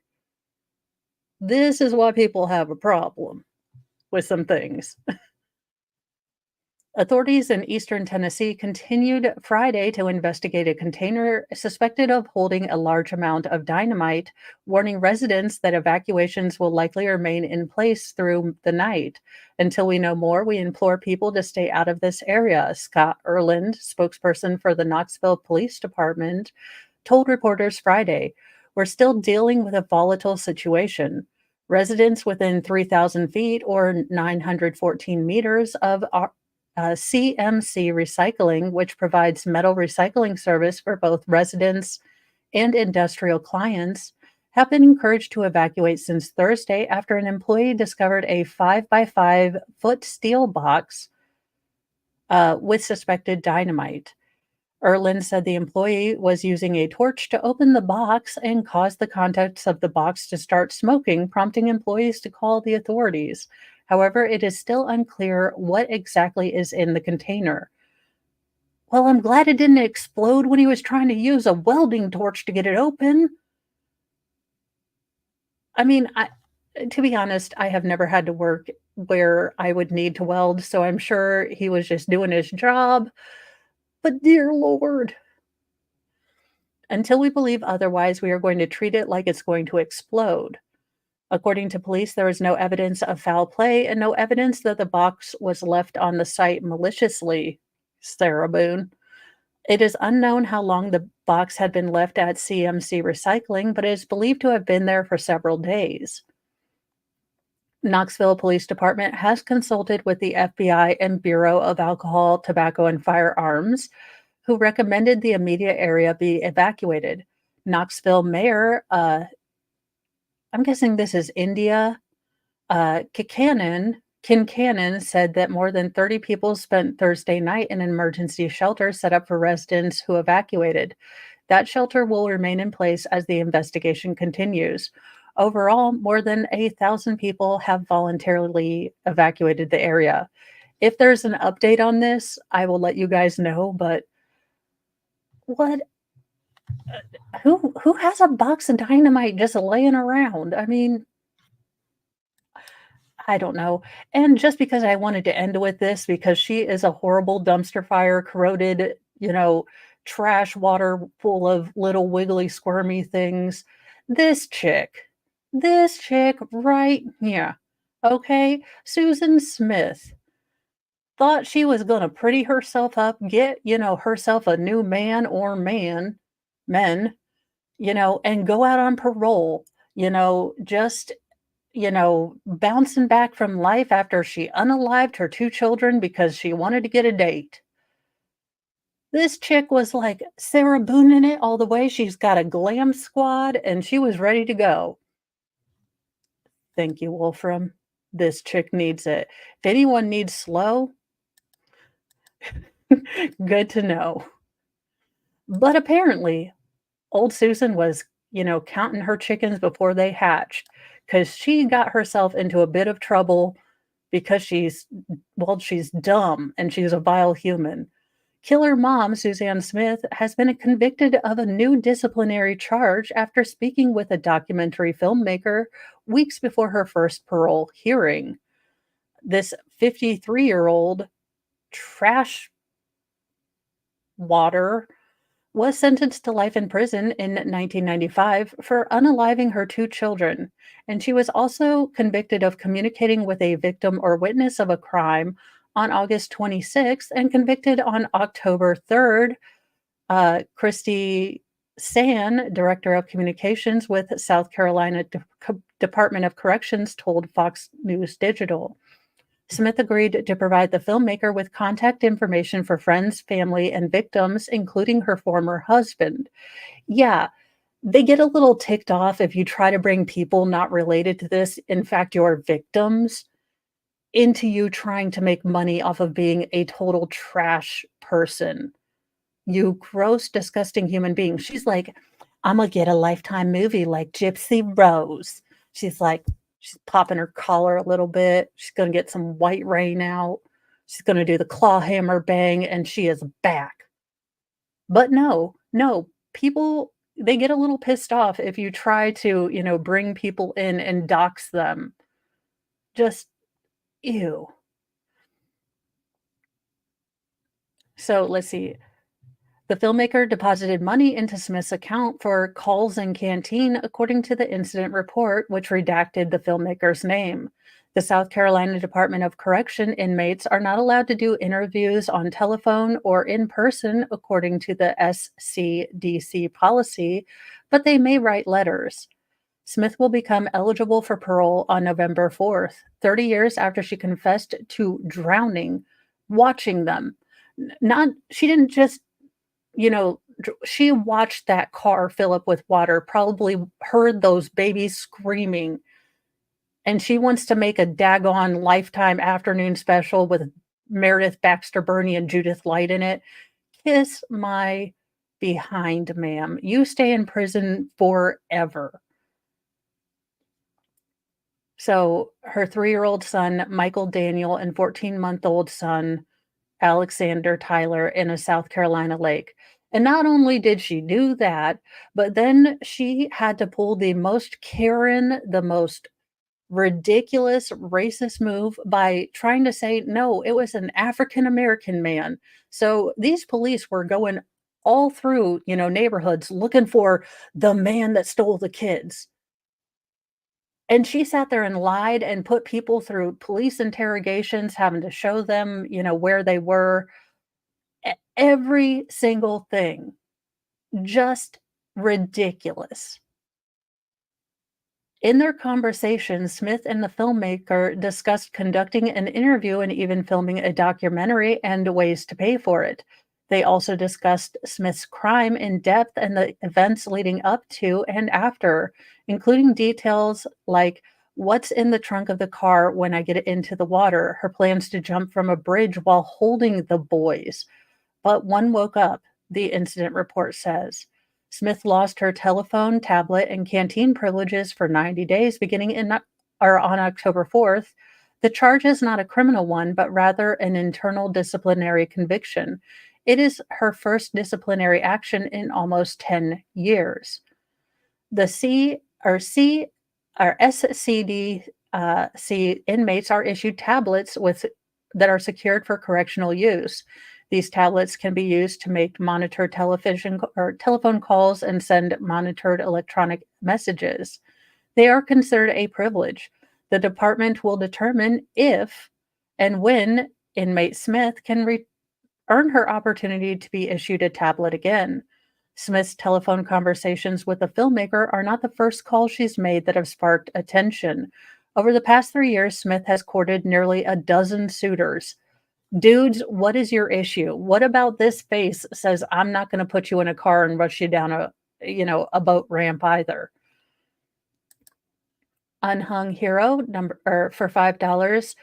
this is why people have a problem with some things. Authorities in eastern Tennessee continued Friday to investigate a container suspected of holding a large amount of dynamite, warning residents that evacuations will likely remain in place through the night. Until we know more, we implore people to stay out of this area, Scott Erland, spokesperson for the Knoxville Police Department, told reporters Friday. We're still dealing with a volatile situation. Residents within 3,000 feet or 914 meters of CMC Recycling, which provides metal recycling service for both residents and industrial clients, have been encouraged to evacuate since Thursday after an employee discovered a 5 by 5 foot steel box with suspected dynamite. Erlin said the employee was using a torch to open the box and caused the contents of the box to start smoking, prompting employees to call the authorities. However, it is still unclear what exactly is in the container. Well, I'm glad it didn't explode when he was trying to use a welding torch to get it open. I mean, to be honest, I have never had to work where I would need to weld, so I'm sure he was just doing his job. But dear Lord, until we believe otherwise, we are going to treat it like it's going to explode. According to police, there is no evidence of foul play and no evidence that the box was left on the site maliciously. Sarah Boone. It is unknown how long the box had been left at CMC Recycling, but it is believed to have been there for several days. Knoxville Police Department has consulted with the FBI and Bureau of Alcohol, Tobacco, and Firearms, who recommended the immediate area be evacuated. Knoxville Mayor, I'm guessing this is India, Kincannon said that more than 30 people spent Thursday night in an emergency shelter set up for residents who evacuated. That shelter will remain in place as the investigation continues. Overall, more than 1,000 people have voluntarily evacuated the area. If there's an update on this, I will let you guys know, but what who has a box of dynamite just laying around? I mean, I don't know. And just because I wanted to end with this, because she is a horrible dumpster fire, corroded, trash water full of little wiggly, squirmy things. This this chick right here, okay, Susan Smith, thought she was going to pretty herself up, get, herself a new man or men, and go out on parole, just bouncing back from life after she unalived her 2 children because she wanted to get a date. This chick was like Sarah Boone in it all the way. She's got a glam squad and she was ready to go. Thank you, Wolfram. This chick needs it. If anyone needs slow, good to know. But apparently, old Susan was, counting her chickens before they hatched because she got herself into a bit of trouble because she's dumb and she's a vile human. Killer mom Suzanne Smith has been convicted of a new disciplinary charge after speaking with a documentary filmmaker weeks before her first parole hearing. This 53-year-old trash water was sentenced to life in prison in 1995 for unaliving her two children, and she was also convicted of communicating with a victim or witness of a crime on August 26th and convicted on October 3rd. Christy San, Director of Communications with South Carolina Department of Corrections, told Fox News Digital. Smith agreed to provide the filmmaker with contact information for friends, family, and victims, including her former husband. Yeah, they get a little ticked off if you try to bring people not related to this, in fact, your victims, into you trying to make money off of being a total trash person. You gross, disgusting human being. She's like, I'm gonna get a Lifetime movie like Gypsy Rose. She's like, she's popping her collar a little bit. She's gonna get some white rain out. She's gonna do the claw hammer bang, and she is back. But no, no, people, they get a little pissed off if you try to, bring people in and dox them. Just ew. So let's see. The filmmaker deposited money into Smith's account for calls and canteen, according to the incident report, which redacted the filmmaker's name. The South Carolina Department of Correction inmates are not allowed to do interviews on telephone or in person, according to the SCDC policy, but they may write letters. Smith will become eligible for parole on November 4th, 30 years after she confessed to drowning, watching them. Not, she didn't just she watched that car fill up with water, probably heard those babies screaming, and she wants to make a daggone Lifetime afternoon special with Meredith Baxter Birney and Judith Light in it. Kiss my behind, ma'am. You stay in prison forever. So her 3-year-old son, Michael Daniel, and 14-month-old son, Alexander Tyler, in a South Carolina lake. And not only did she do that, but then she had to pull the most Karen, the most ridiculous racist move by trying to say, no, it was an African American man. So these police were going all through, neighborhoods looking for the man that stole the kids. And she sat there and lied and put people through police interrogations, having to show them, where they were. Every single thing. Just ridiculous. In their conversation, Smith and the filmmaker discussed conducting an interview and even filming a documentary and ways to pay for it. They also discussed Smith's crime in depth and the events leading up to and after, including details like what's in the trunk of the car when I get into the water, her plans to jump from a bridge while holding the boys. But one woke up, the incident report says. Smith lost her telephone, tablet, and canteen privileges for 90 days beginning on October 4th. The charge is not a criminal one, but rather an internal disciplinary conviction. It is her first disciplinary action in almost 10 years. The SCDC inmates are issued tablets that are secured for correctional use. These tablets can be used to make monitor television or telephone calls and send monitored electronic messages. They are considered a privilege. The department will determine if and when inmate Smith can earn her opportunity to be issued a tablet again. Smith's telephone conversations with the filmmaker are not the first calls she's made that have sparked attention. Over the past 3 years, Smith has courted nearly a dozen suitors. Dudes, what is your issue? What about this face says I'm not going to put you in a car and rush you down a boat ramp either? Unhung hero for $5.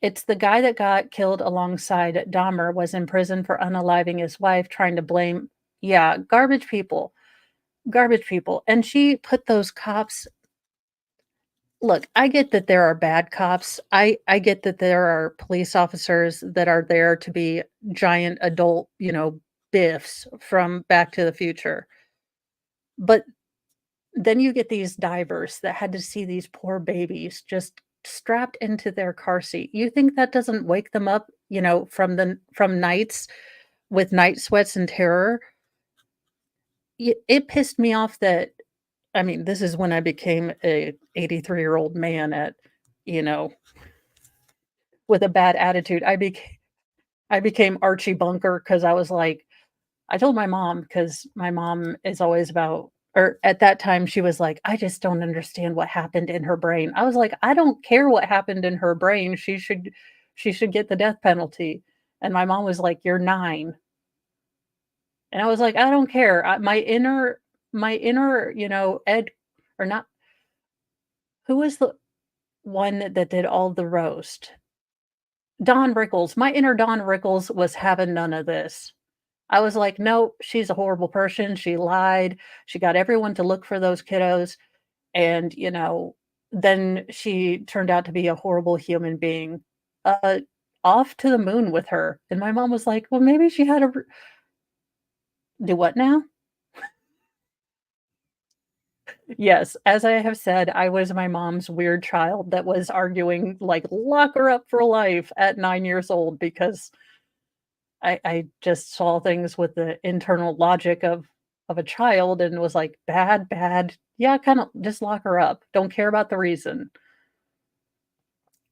It's the guy that got killed alongside Dahmer was in prison for unaliving his wife, trying to blame, yeah, garbage people. garbage people, and she put those cops. Look, I get that there are bad cops. I get that there are police officers that are there to be giant adult, biffs from Back to the Future. But then you get these divers that had to see these poor babies just strapped into their car seat. You think that doesn't wake them up, from nights with night sweats and terror? It pissed me off that, I mean, this is when I became a 83-year-old man you know, with a bad attitude. I became Archie Bunker because I was like, I told my mom, because my mom is always about, or at that time, she was like, "I just don't understand what happened in her brain." I was like, "I don't care what happened in her brain. She should get the death penalty." And my mom was like, "You're 9." And I was like, "I don't care." My inner, Ed, or not, who was the one that did all the roast? Don Rickles. My inner Don Rickles was having none of this. I was like, "Nope, she's a horrible person. She lied. She got everyone to look for those kiddos, and, then she turned out to be a horrible human being." Uh, Off to the moon with her. And my mom was like, "Well, maybe she had a do what now?" Yes, as I have said, I was my mom's weird child that was arguing, like, "Lock her up for life," at 9 years old because I just saw things with the internal logic of a child and was like, "Bad, bad. Yeah, kinda just lock her up. Don't care about the reason."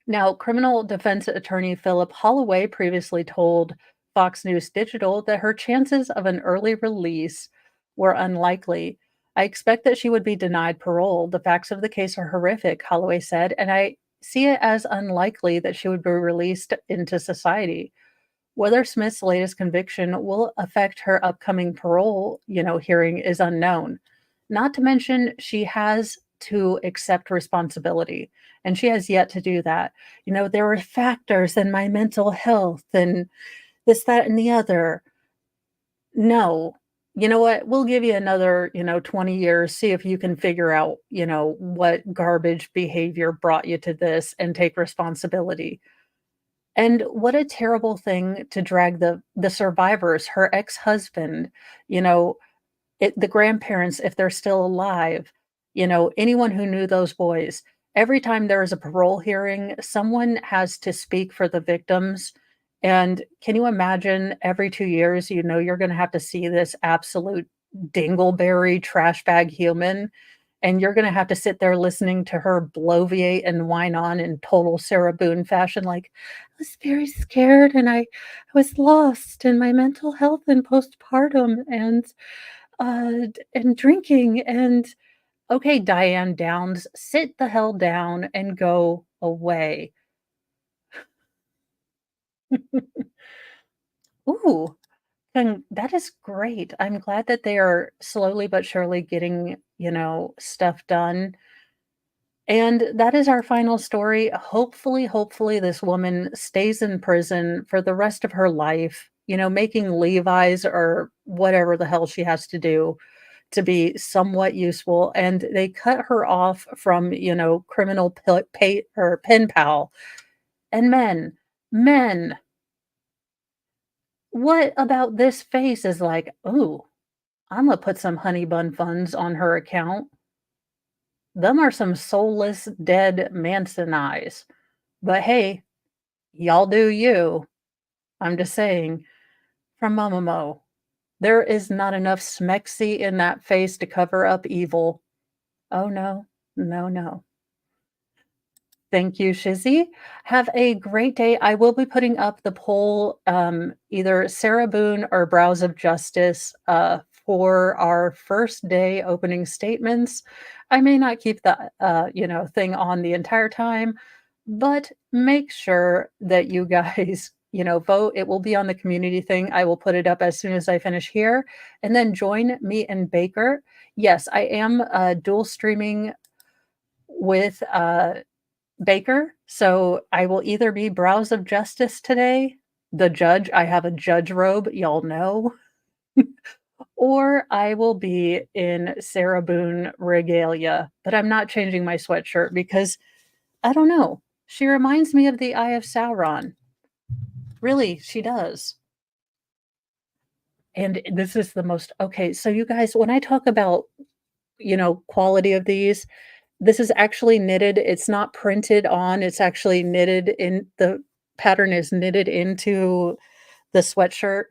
Now, criminal defense attorney Philip Holloway previously told Fox News Digital that her chances of an early release were unlikely. "I expect that she would be denied parole. The facts of the case are horrific," Holloway said, "and I see it as unlikely that she would be released into society." Whether Smith's latest conviction will affect her upcoming parole, hearing is unknown. Not to mention, she has to accept responsibility, and she has yet to do that. There were factors in my mental health and this, that, and the other. No. You know what? We'll give you another, 20 years, see if you can figure out, what garbage behavior brought you to this and take responsibility. And what a terrible thing to drag the survivors, her ex-husband, you know, the grandparents, if they're still alive, anyone who knew those boys. Every time there is a parole hearing, someone has to speak for the victims. And can you imagine every 2 years, you're gonna have to see this absolute dingleberry trash bag human, and you're gonna have to sit there listening to her bloviate and whine on in total Sarah Boone fashion, like, "I was very scared, and I was lost in my mental health and postpartum, and drinking, and" okay, Diane Downs, sit the hell down and go away. Ooh, and that is great. I'm glad that they are slowly but surely getting, stuff done. And that is our final story. Hopefully, this woman stays in prison for the rest of her life, making Levi's or whatever the hell she has to do to be somewhat useful. And they cut her off from, criminal pay or pen pal. And men, what about this face is like, "Oh, I'm gonna put some honey bun funds on her account." Them are some soulless, dead Manson eyes. But hey, y'all do you. I'm just saying, from Mama Mo, there is not enough smexy in that face to cover up evil. Oh no, no, no. Thank you, Shizzy. Have a great day. I will be putting up the poll, either Sarah Boone or Brows of Justice, for our first day opening statements. I may not keep the thing on the entire time, but make sure that you guys, vote. It will be on the community thing. I will put it up as soon as I finish here, and then join me and Baker. Yes, I am dual streaming with Baker. So I will either be Brows of Justice today, the judge. I have a judge robe, y'all know, or I will be in Sarah Boone regalia, but I'm not changing my sweatshirt because I don't know. She reminds me of the Eye of Sauron. Really, she does. And this is the most okay, so you guys, when I talk about, quality of these, this is actually knitted. It's not printed on, it's actually knitted in the pattern is knitted into the sweatshirt.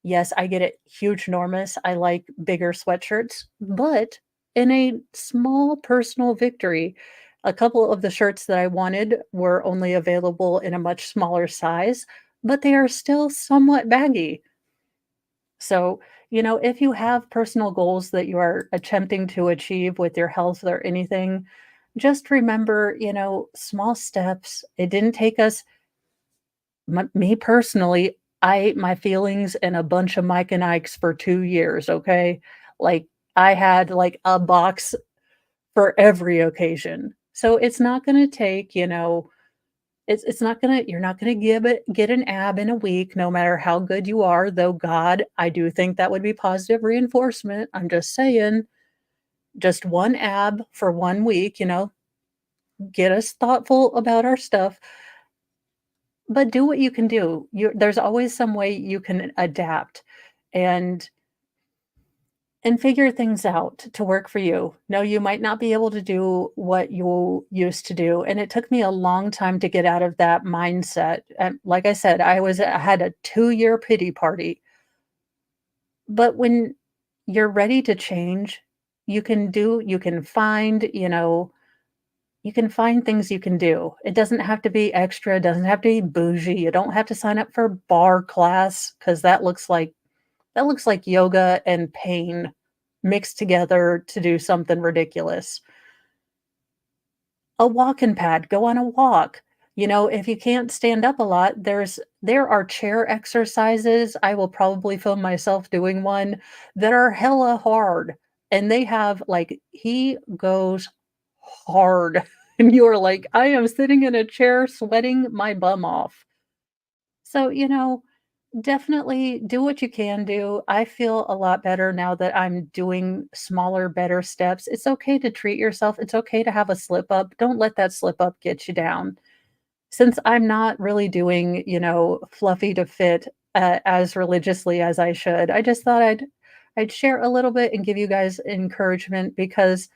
Yes, I get it, huge enormous. I like bigger sweatshirts, but in a small personal victory, a couple of the shirts that I wanted were only available in a much smaller size, but they are still somewhat baggy. So, if you have personal goals that you are attempting to achieve with your health or anything, just remember, small steps. It didn't take us, me personally, I ate my feelings and a bunch of Mike and Ike's for 2 years. Okay. Like I had like a box for every occasion. So it's not going to take, it's not gonna you're not gonna get an ab in a week, no matter how good you are, though God, I do think that would be positive reinforcement. I'm just saying, just 1 ab for 1 week, get us thoughtful about our stuff, but do what you can do. There's always some way you can adapt and figure things out to work for you. No, you might not be able to do what you used to do, and it took me a long time to get out of that mindset. And like I said, I had a 2-year pity party. But when you're ready to change, you can find, you can find things you can do. It doesn't have to be extra, it doesn't have to be bougie. You don't have to sign up for bar class because that looks like yoga and pain mixed together to do something ridiculous. A walking pad, go on a walk. If you can't stand up a lot, there are chair exercises. I will probably film myself doing one that are hella hard. And they have like he goes hard. And you're like, I am sitting in a chair sweating my bum off. So, definitely do what you can do. I feel a lot better now that I'm doing smaller, better steps. It's okay to treat yourself. It's okay to have a slip up. Don't let that slip up get you down. Since I'm not really doing, fluffy to fit as religiously as I should, I just thought I'd share a little bit and give you guys encouragement because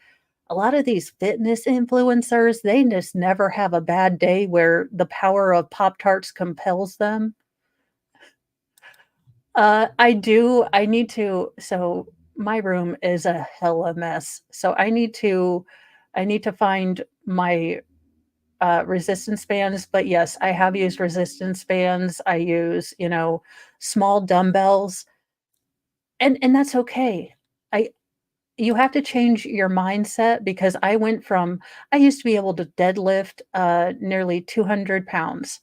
a lot of these fitness influencers, they just never have a bad day where the power of Pop Tarts compels them. I do. I need to so my room is a hella mess. So I need to find my resistance bands, but yes, I have used resistance bands. I use, small dumbbells and that's okay. I You have to change your mindset because I used to be able to deadlift nearly 200 pounds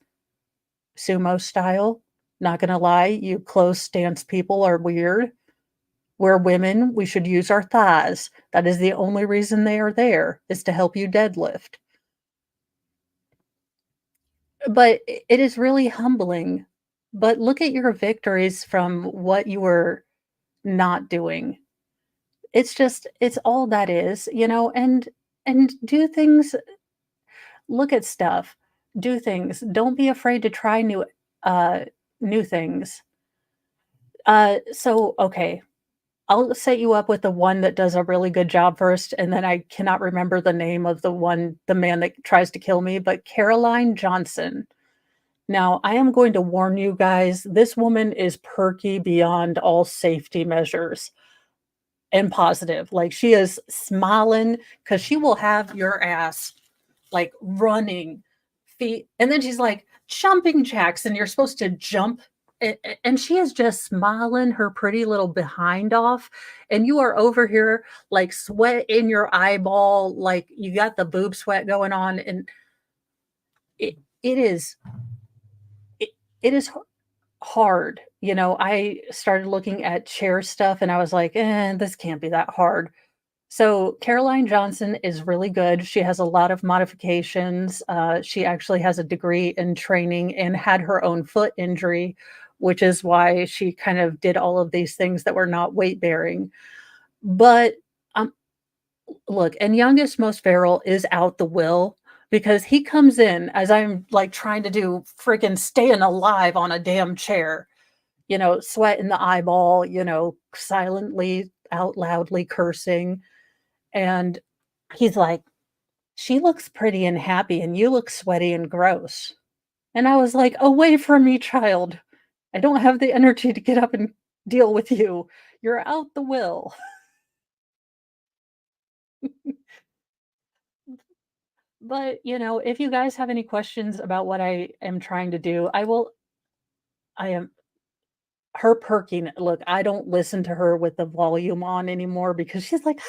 sumo style. Not gonna lie, you close stance people are weird. We're women, we should use our thighs. That is the only reason they are there, is to help you deadlift. But it is really humbling. But look at your victories from what you were not doing. It's all that is, and do things, look at stuff, do things. Don't be afraid to try uh new things. Okay, I'll set you up with the one that does a really good job first, and then I cannot remember the name of the man that tries to kill me, but Caroline Johnson. Now, I am going to warn you guys, this woman is perky beyond all safety measures and positive. Like she is smiling because she will have your ass like running feet. And then she's like jumping jacks, and you're supposed to jump. And she is just smiling her pretty little behind off. And you are over here like sweat in your eyeball, like you got the boob sweat going on. And it is, it, it is hard. I started looking at chair stuff and I was like, this can't be that hard. So Caroline Johnson is really good. She has a lot of modifications. She actually has a degree in training and had her own foot injury which is why she kind of did all of these things that were not weight bearing. But um, look, and youngest most feral is out the will because he comes in as I'm like trying to do freaking staying alive on a damn chair, sweat in the eyeball, silently out loudly cursing. And he's like, "She looks pretty and happy, and you look sweaty and gross." And I was like, "Away from me, child. I don't have the energy to get up and deal with you. You're out the will." But, if you guys have any questions about what I am trying to do, I am her perking. Look, I don't listen to her with the volume on anymore because she's like,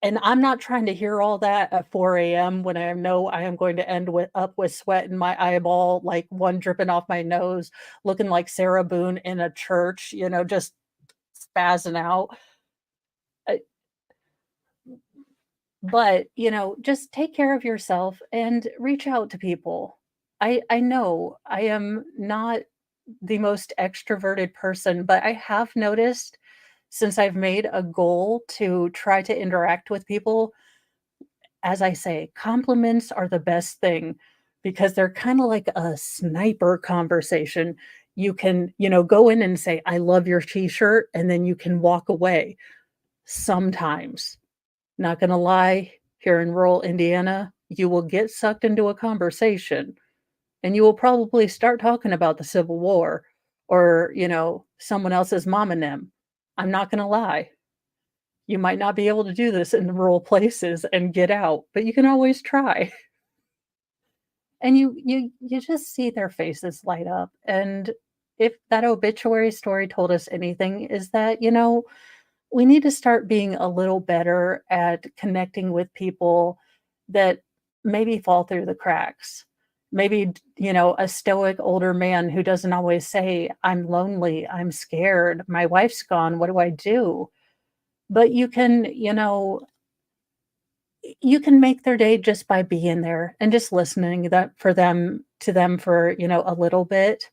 and I'm not trying to hear all that at 4 a.m. when I know I am going to end up with sweat in my eyeball, like one dripping off my nose, looking like Sarah Boone in a church, just spazzing out. Uh, But, just take care of yourself and reach out to people. I know I am not the most extroverted person, but I have noticed since I've made a goal to try to interact with people, as I say, compliments are the best thing because they're kind of like a sniper conversation. You can, go in and say, "I love your t-shirt," and then you can walk away sometimes. Not gonna lie, here in rural Indiana, you will get sucked into a conversation and you will probably start talking about the Civil War or, someone else's mom and them. I'm not gonna lie. You might not be able to do this in rural places and get out, but you can always try. And you just see their faces light up. And if that obituary story told us anything, is that, we need to start being a little better at connecting with people that maybe fall through the cracks. Maybe, a stoic older man who doesn't always say, "I'm lonely, I'm scared, my wife's gone, what do I do?" But you can make their day just by being there and just listening that for them to them for, a little bit.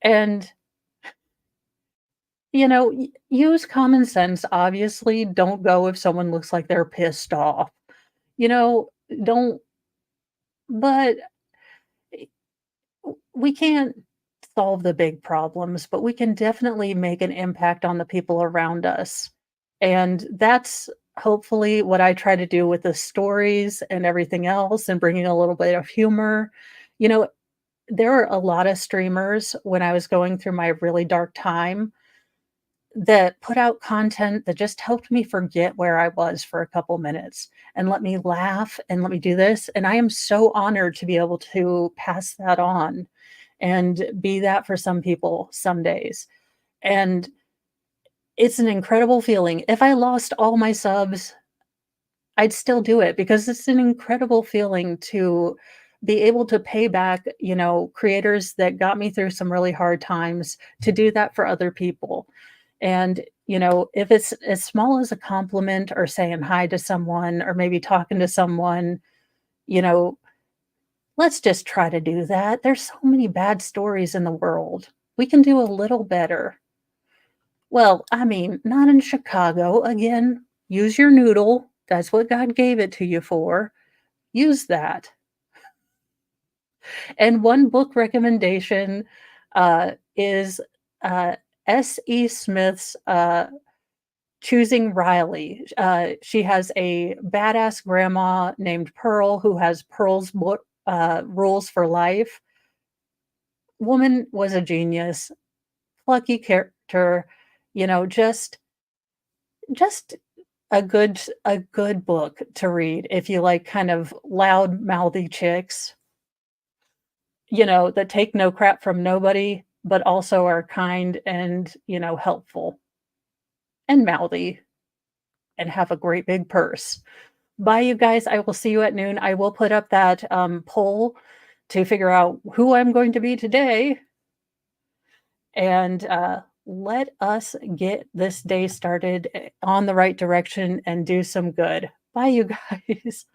And, use common sense, obviously. Don't go if someone looks like they're pissed off. You know, don't but we can't solve the big problems, but we can definitely make an impact on the people around us. And that's hopefully what I try to do with the stories and everything else and bringing a little bit of humor. You know, there are a lot of streamers when I was going through my really dark time that put out content that just helped me forget where I was for a couple minutes and let me laugh and let me do this. And I am so honored to be able to pass that on and be that for some people some days. And it's an incredible feeling. If I lost all my subs, I'd still do it because it's an incredible feeling to be able to pay back, creators that got me through some really hard times to do that for other people. And, if it's as small as a compliment or saying hi to someone or maybe talking to someone, you know, let's just try to do that. There's so many bad stories in the world. We can do a little better. Well, I mean, not in Chicago. Again, use your noodle. That's what God gave it to you for. Use that. And one book recommendation is S.E. Smith's Choosing Riley. She has a badass grandma named Pearl who has Pearl's rules for life. Woman was a genius, plucky character, just a good book to read if you like kind of loud mouthy chicks, that take no crap from nobody, but also are kind and, helpful and mouthy and have a great big purse. Bye, you guys. I will see you at noon. I will put up that poll to figure out who I'm going to be today. And let us get this day started on the right direction and do some good. Bye, you guys.